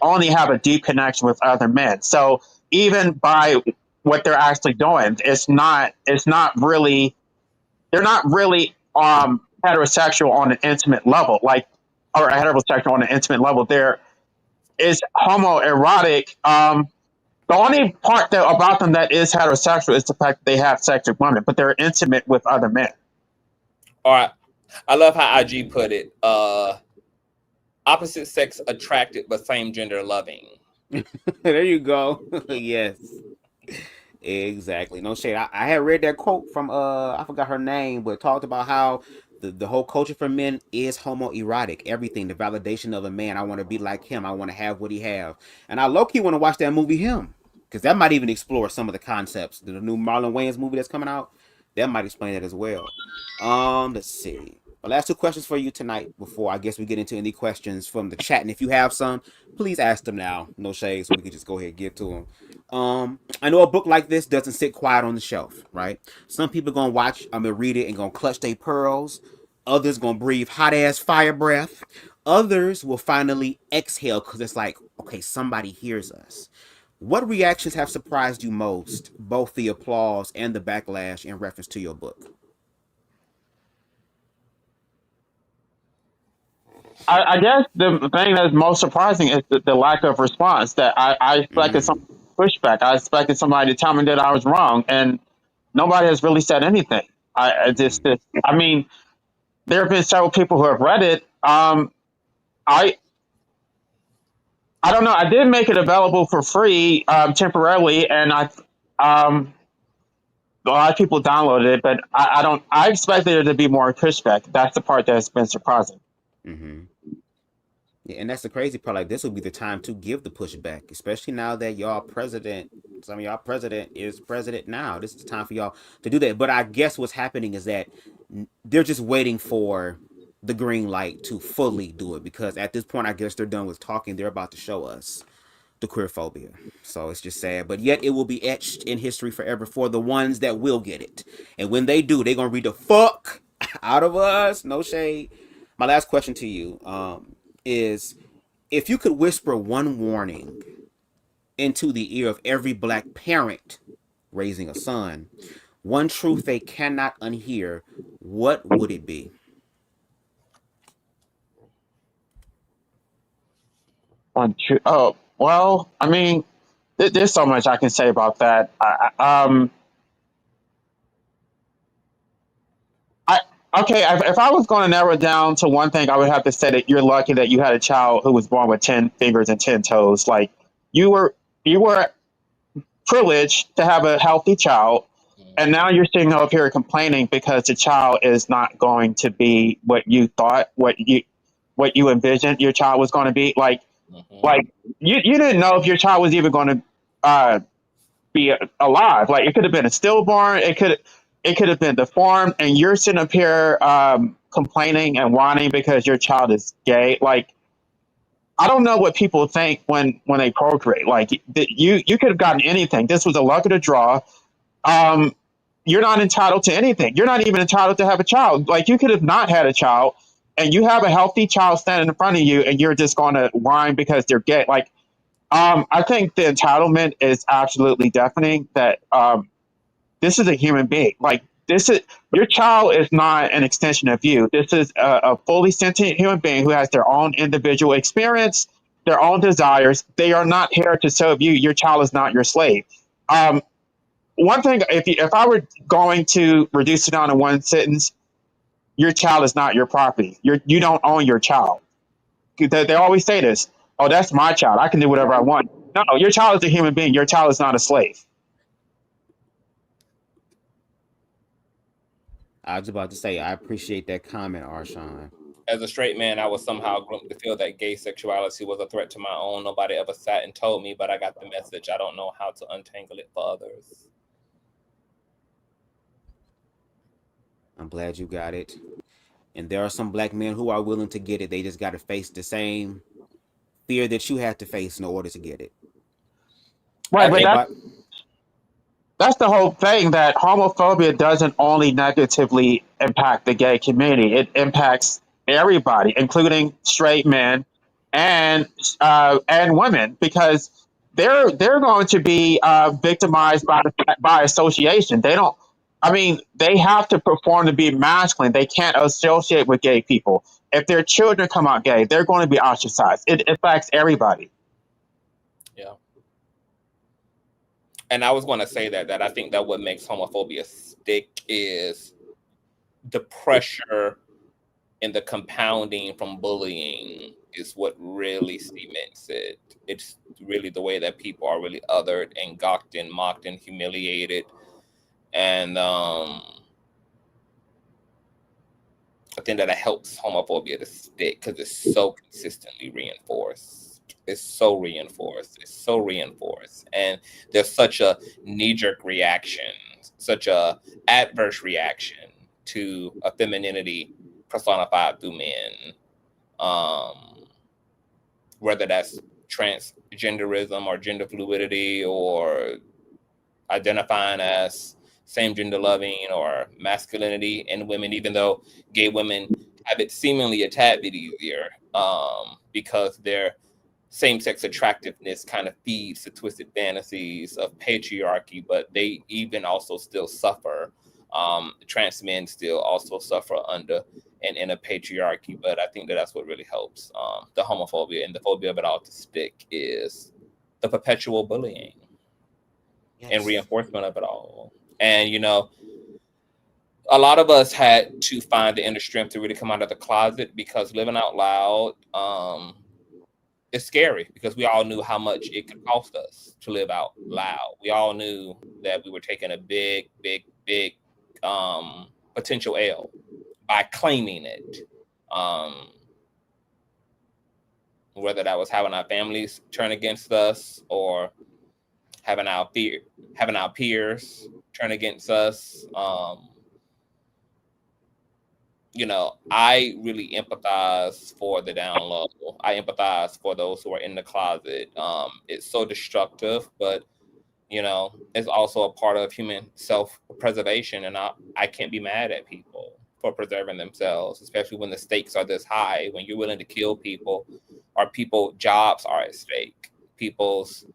only have a deep connection with other men. So even by what they're actually doing, it's not really they're not really heterosexual on an intimate level, like or heterosexual on an intimate level. There is homoerotic. The only part about them that is heterosexual is the fact that they have sex with women, but they're intimate with other men. All right. I love how IG put it. Opposite sex attracted, but same gender loving. There you go. Yes. Exactly. No shade. I had read that quote from I forgot her name, but talked about how the whole culture for men is homoerotic. Everything, the validation of a man. I want to be like him. I want to have what he have. And I low key want to watch that movie Him, because that might even explore some of the concepts. The new Marlon Wayans movie that's coming out, that might explain that as well. Let's see. The last two questions for you tonight before I guess we get into any questions from the chat. And if you have some, please ask them now. No shade, so we can just go ahead and get to them. I know a book like this doesn't sit quiet on the shelf, right? Some people gonna watch, read it and gonna clutch their pearls. Others gonna breathe hot ass fire breath. Others will finally exhale because it's like, okay, somebody hears us. What reactions have surprised you most, both the applause and the backlash in reference to your book? I guess the thing that's most surprising is the lack of response. That I expected some pushback. I expected somebody to tell me that I was wrong, and nobody has really said anything. I mean, there have been several people who have read it. I don't know. I did make it available for free temporarily, and um, a lot of people downloaded it, but I don't. I expected there to be more pushback. That's the part that's been surprising. Mm-hmm. Yeah, and that's the crazy part. Like, this would be the time to give the pushback, especially now that y'all president, some of y'all president is president now. This is the time for y'all to do that. But I guess what's happening is that they're just waiting for the green light to fully do it, because at this point, I guess they're done with talking. They're about to show us the queer phobia. So it's just sad. But yet it will be etched in history forever for the ones that will get it. And when they do, they're going to read the fuck out of us. No shade. My last question to you is, if you could whisper one warning into the ear of every black parent raising a son, one truth they cannot unhear, what would it be? Oh, well, I mean, there's so much I can say about that. Okay, if I was going to narrow it down to one thing, I would have to say that you're lucky that you had a child who was born with 10 fingers and 10 toes. Like, you were privileged to have a healthy child, and now you're sitting up here complaining because the child is not going to be what you thought, what you envisioned your child was going to be. Like you didn't know if your child was even going to be alive. Like, it could have been a stillborn. It could have been deformed, and you're sitting up here complaining and whining because your child is gay. Like, I don't know what people think when they procreate. Like, you could have gotten anything. This was a luck of the draw. You're not entitled to anything. You're not even entitled to have a child. Like, you could have not had a child, and you have a healthy child standing in front of you, and you're just going to whine because they're gay. Like, I think the entitlement is absolutely deafening. That this is a human being. Like, your child is not an extension of you. This is a fully sentient human being who has their own individual experience, their own desires. They are not here to serve you. Your child is not your slave. One thing, if I were going to reduce it down to one sentence, your child is not your property. You don't own your child. They always say this. Oh, that's my child. I can do whatever I want. No, your child is a human being. Your child is not a slave. I was about to say, I appreciate that comment, Arshawn. As a straight man, I was somehow groomed to feel that gay sexuality was a threat to my own. Nobody ever sat and told me, but I got the message. I don't know how to untangle it for others. I'm glad you got it. And there are some black men who are willing to get it. They just got to face the same fear that you had to face in order to get it. Right, but that's the whole thing, that homophobia doesn't only negatively impact the gay community. It impacts everybody, including straight men and women, because they're going to be victimized by association. They don't. I mean, they have to perform to be masculine. They can't associate with gay people. If their children come out gay, they're going to be ostracized. It affects everybody. Yeah. And I was going to say that I think that what makes homophobia stick is the pressure and the compounding from bullying is what really cements it. It's really the way that people are really othered and gawked and mocked and humiliated. And I think that it helps homophobia to stick because it's so consistently reinforced. It's so reinforced. It's so reinforced. And there's such a knee-jerk reaction, such a adverse reaction to a femininity personified through men. Whether that's transgenderism or gender fluidity or identifying as same gender loving or masculinity in women, even though gay women have it seemingly a tad bit easier because their same-sex attractiveness kind of feeds the twisted fantasies of patriarchy, but they even also still suffer. Trans men still also suffer under and in a patriarchy, but I think that that's what really helps the homophobia and the phobia of it all to stick is the perpetual bullying and reinforcement of it all. And, you know, a lot of us had to find the inner strength to really come out of the closet because living out loud is scary because we all knew how much it could cost us to live out loud. We all knew that we were taking a big potential L by claiming it. Whether that was having our families turn against us or having our peers turn against us. You know, I really empathize for the down low. I empathize for those who are in the closet. It's so destructive, but you know, it's also a part of human self-preservation, and I can't be mad at people for preserving themselves, especially when the stakes are this high, when you're willing to kill people, or jobs are at stake, people's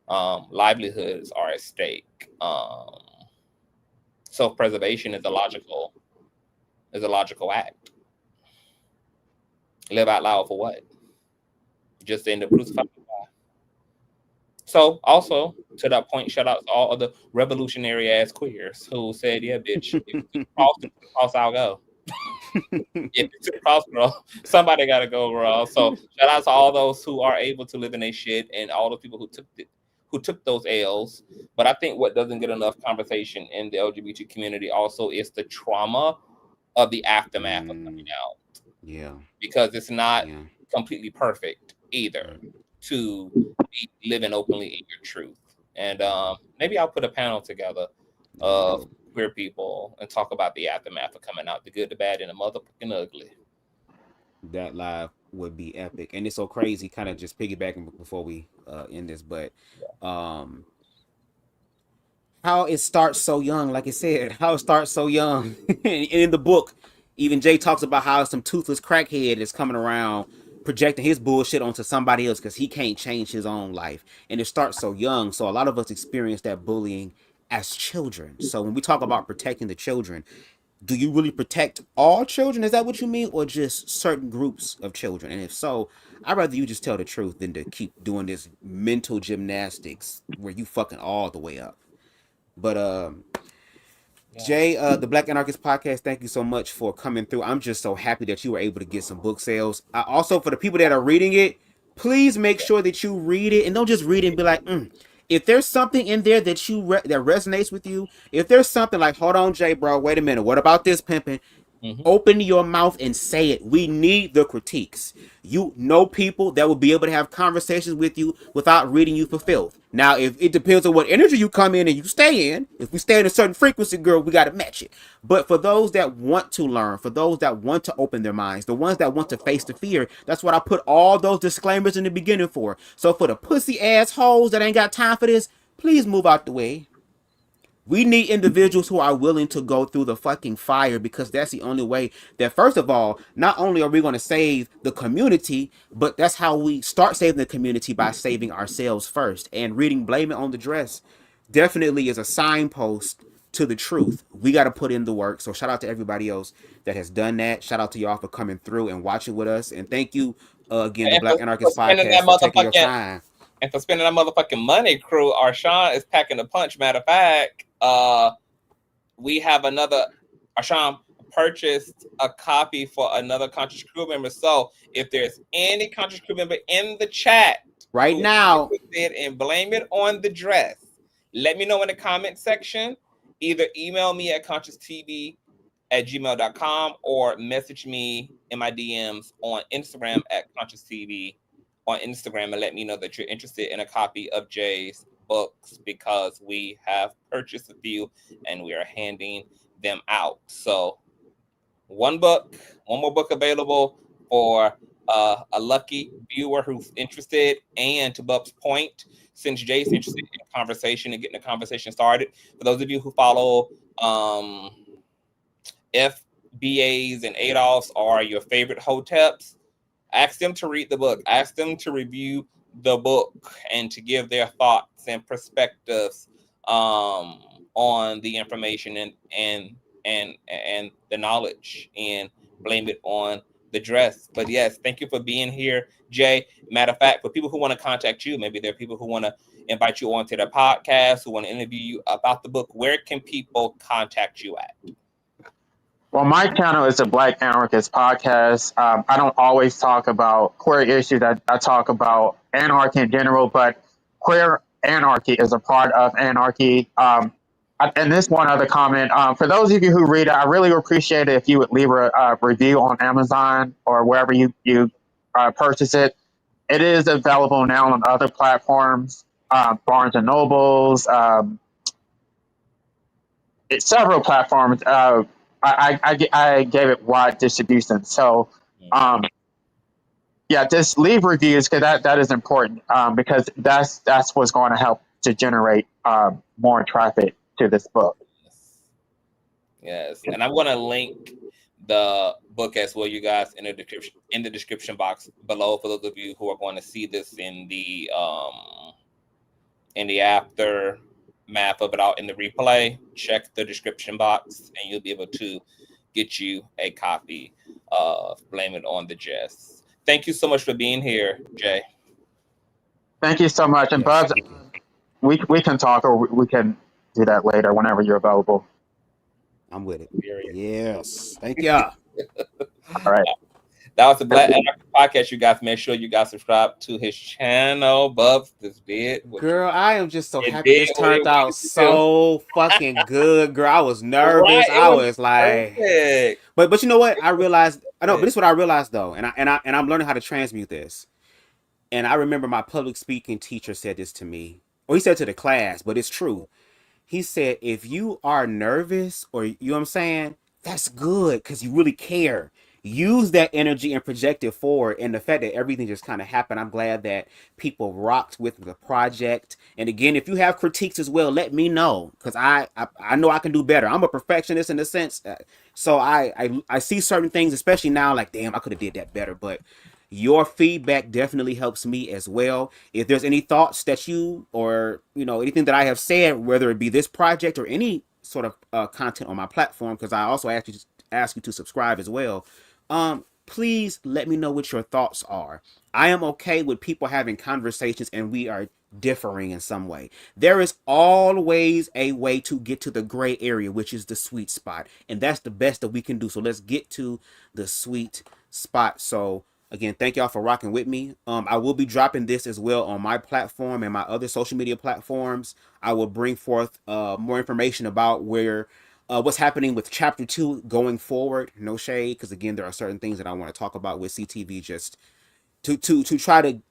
livelihoods are at stake. Self-preservation is a logical act. Live out loud for what? Just to end up crucified. So also to that point, shout out to all of the revolutionary ass queers who said, yeah, bitch, if it's cross, I'll go. If it's a cross, girl, somebody gotta go, girl. So shout out to all those who are able to live in their shit and all the people who took those L's. But I think what doesn't get enough conversation in the LGBT community also is the trauma of the aftermath of coming out. Yeah. Because it's not completely perfect either to be living openly in your truth. And maybe I'll put a panel together of queer people and talk about the aftermath of coming out, the good, the bad, and the motherfucking ugly. That live would be epic. And it's so crazy, kind of just piggybacking before we end this, but how it starts so young, like I said, how it starts so young. In the book, even Jay talks about how some toothless crackhead is coming around projecting his bullshit onto somebody else because he can't change his own life. And it starts so young. So a lot of us experience that bullying as children. So when we talk about protecting the children, do you really protect all children? Is that what you mean? Or just certain groups of children? And if so, I'd rather you just tell the truth than to keep doing this mental gymnastics where you fucking all the way up. But Jay, the Black Anarchist podcast, thank you so much for coming through. I'm just so happy that you were able to get some book sales. Also, for the people that are reading it, please make sure that you read it and don't just read it and be like, If there's something in there that that resonates with you, if there's something like, hold on, Jay, bro, wait a minute, what about this pimping? Open your mouth and say it. We need the critiques. You know people that will be able to have conversations with you without reading you for filth. Now, if it depends on what energy you come in and you stay in. If we stay in a certain frequency, girl, we got to match it. But for those that want to learn, for those that want to open their minds, the ones that want to face the fear, that's what I put all those disclaimers in the beginning for. So for the pussy assholes that ain't got time for this, please move out the way. We need individuals who are willing to go through the fucking fire, because that's the only way that, first of all, not only are we going to save the community, but that's how we start saving the community, by saving ourselves first. And reading Blame It on the Dress definitely is a signpost to the truth. We got to put in the work. So shout out to everybody else that has done that. Shout out to y'all for coming through and watching with us. And thank you again, the And Black for Anarchist spending Podcast, that for taking your motherfucking time. and for spending that motherfucking money, crew. Arshawn is packing a punch. Matter of fact, we have another. Arshawn purchased a copy for another Conscious crew member. So if there's any Conscious crew member in the chat right now and Blame It on the Dress, let me know in the comment section. Either email me at consciouztv@gmail.com or message me in my DMs on Instagram at Consciouztv on Instagram, and let me know that you're interested in a copy of Jay's books, because we have purchased a few and we are handing them out. So one more book available for a lucky viewer who's interested. And to Bub's point, since Jay's interested in conversation and getting the conversation started, for those of you who follow FBAs and Adolfs are your favorite hoteps, ask them to read the book, ask them to review the book, and to give their thoughts and perspectives on the information and the knowledge, and Blame It on the Dress. But yes, thank you for being here, Jay. Matter of fact, for people who want to contact you, maybe there are people who want to invite you onto their podcast, who want to interview you about the book, where can people contact you at? Well, my channel is the Black Anarchist Podcast. I don't always talk about queer issues. I talk about anarchy in general, but queer anarchy is a part of anarchy. And this one other comment, for those of you who read it, I really appreciate it if you would leave a review on Amazon or wherever you purchase it. It is available now on other platforms, Barnes and Nobles, several platforms. I gave it wide distribution. So, yeah, just leave reviews, because that is important, because that's what's going to help to generate more traffic to this book. Yes, and I'm going to link the book as well, you guys, in the description box below, for those of you who are going to see this in the aftermath of it all in the replay. Check the description box, and you'll be able to get you a copy of Blame It on the Dress. Thank you so much for being here, Jay. Thank you so much, and Bubs, we can talk, or we can do that later whenever you're available. I'm with it. Yes. Thank you. All right. That was the Black Anarchist Podcast. You guys, make sure you guys subscribe to his channel. Bubs, this did. Girl, I am just so happy this turned out so fucking good. Girl, I was nervous. Right, I was like, perfect. But you know what? I realized. I know, but this is what I realized though, and I'm learning how to transmute this. And I remember my public speaking teacher said this to me, or he said to the class, but it's true. He said, if you are nervous, or you know what I'm saying, that's good, because you really care. Use that energy and project it forward. And the fact that everything just kind of happened, I'm glad that people rocked with the project. And again, if you have critiques as well, let me know, because I know I can do better. I'm a perfectionist in a sense, so I see certain things, especially now, like, damn, I could have did that better. But your feedback definitely helps me as well. If there's any thoughts that you, or anything that I have said, whether it be this project or any sort of content on my platform, because I also ask you to subscribe as well, please let me know what your thoughts are. I am okay with people having conversations and we are differing in some way. There is always a way to get to the gray area, which is the sweet spot, and that's the best that we can do. So let's get to the sweet spot. So again, thank y'all for rocking with me. I will be dropping this as well on my platform and my other social media platforms. I will bring forth more information about what's happening with chapter 2 going forward. No shade, because again, there are certain things that I want to talk about with CTV, just to try to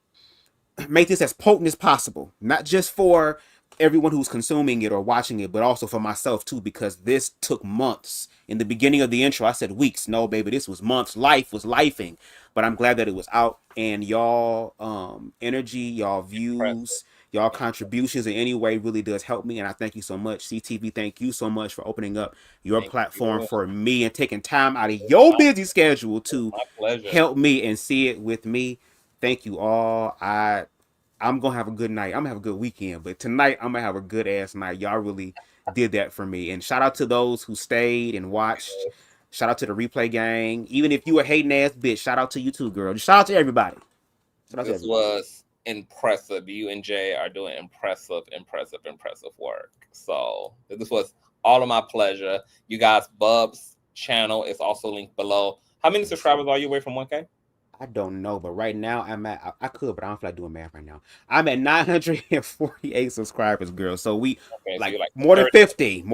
make this as potent as possible, not just for everyone who's consuming it or watching it, but also for myself too, because this took months. In the beginning of the intro, I said weeks. No, baby, this was months. Life was lifing, but I'm glad that it was out, and y'all energy, y'all views, Y'all contributions in any way really does help me, and I thank you so much. CTV, thank you so much for opening up your platform for me and taking time out of your busy schedule to help me and see it with me. Thank you all. I'm gonna have a good night. I'm gonna have a good weekend, but tonight I'm gonna have a good ass night. Y'all really did that for me. And shout out to those who stayed and watched. Shout out to the replay gang. Even if you a hating ass bitch, shout out to you too, girl. Just shout out to everybody. This was impressive. You and Jay are doing impressive work. So this was all of my pleasure. You guys, Bub's channel is also linked below. How many subscribers are you away from 1K? I don't know, but right now I'm at, I could, but I don't feel like doing math right now. I'm at 948 subscribers, girl. So we like more than 50.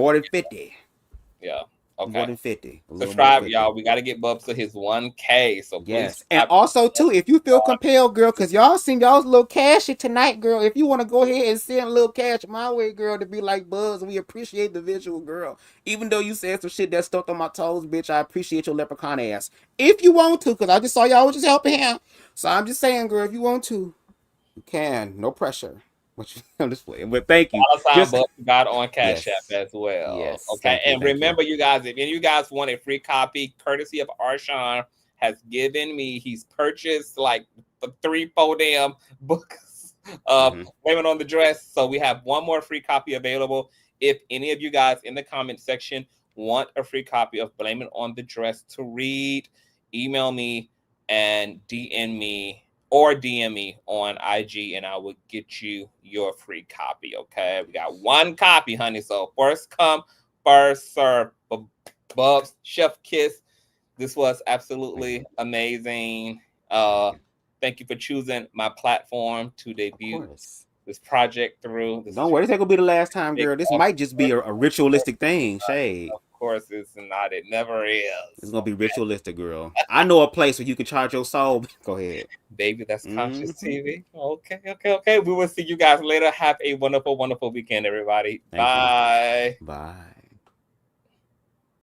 Yeah. Okay. More than 50. Subscribe, y'all. We got to get Bubs to his 1K. So yes. And also, too, if you feel compelled, girl, because y'all seen y'all's little cashy tonight, girl. If you want to go ahead and send a little cash my way, girl, to be like Buzz, we appreciate the visual, girl. Even though you said some shit that stuck on my toes, bitch, I appreciate your leprechaun ass. If you want to, because I just saw y'all was just helping him. So I'm just saying, girl, if you want to, you can. No pressure. I'm just playing, but thank you. Just got on Cash App as well. Yes. Okay. And remember, you guys, if any of you guys want a free copy, courtesy of Arshawn has given me, he's purchased like 3-4 damn books of Women on the Dress. So we have one more free copy available. If any of you guys in the comment section want a free copy of Blame It on the Dress to read, email me and DM me. Or DM me on IG and I will get you your free copy, okay? We got one copy, honey. So first come, first serve. Bubs, Chef Kiss. This was absolutely amazing. Thank you for choosing my platform to debut this project through. Don't worry, this ain't gonna be the last time, girl. This might just be a ritualistic thing, Shade. Of course, it's not. It never is. It's gonna be ritualistic, girl. I know a place where you can charge your soul. Go ahead, baby. That's Consciouztv. Okay. We will see you guys later. Have a wonderful weekend, everybody. Bye. Bye.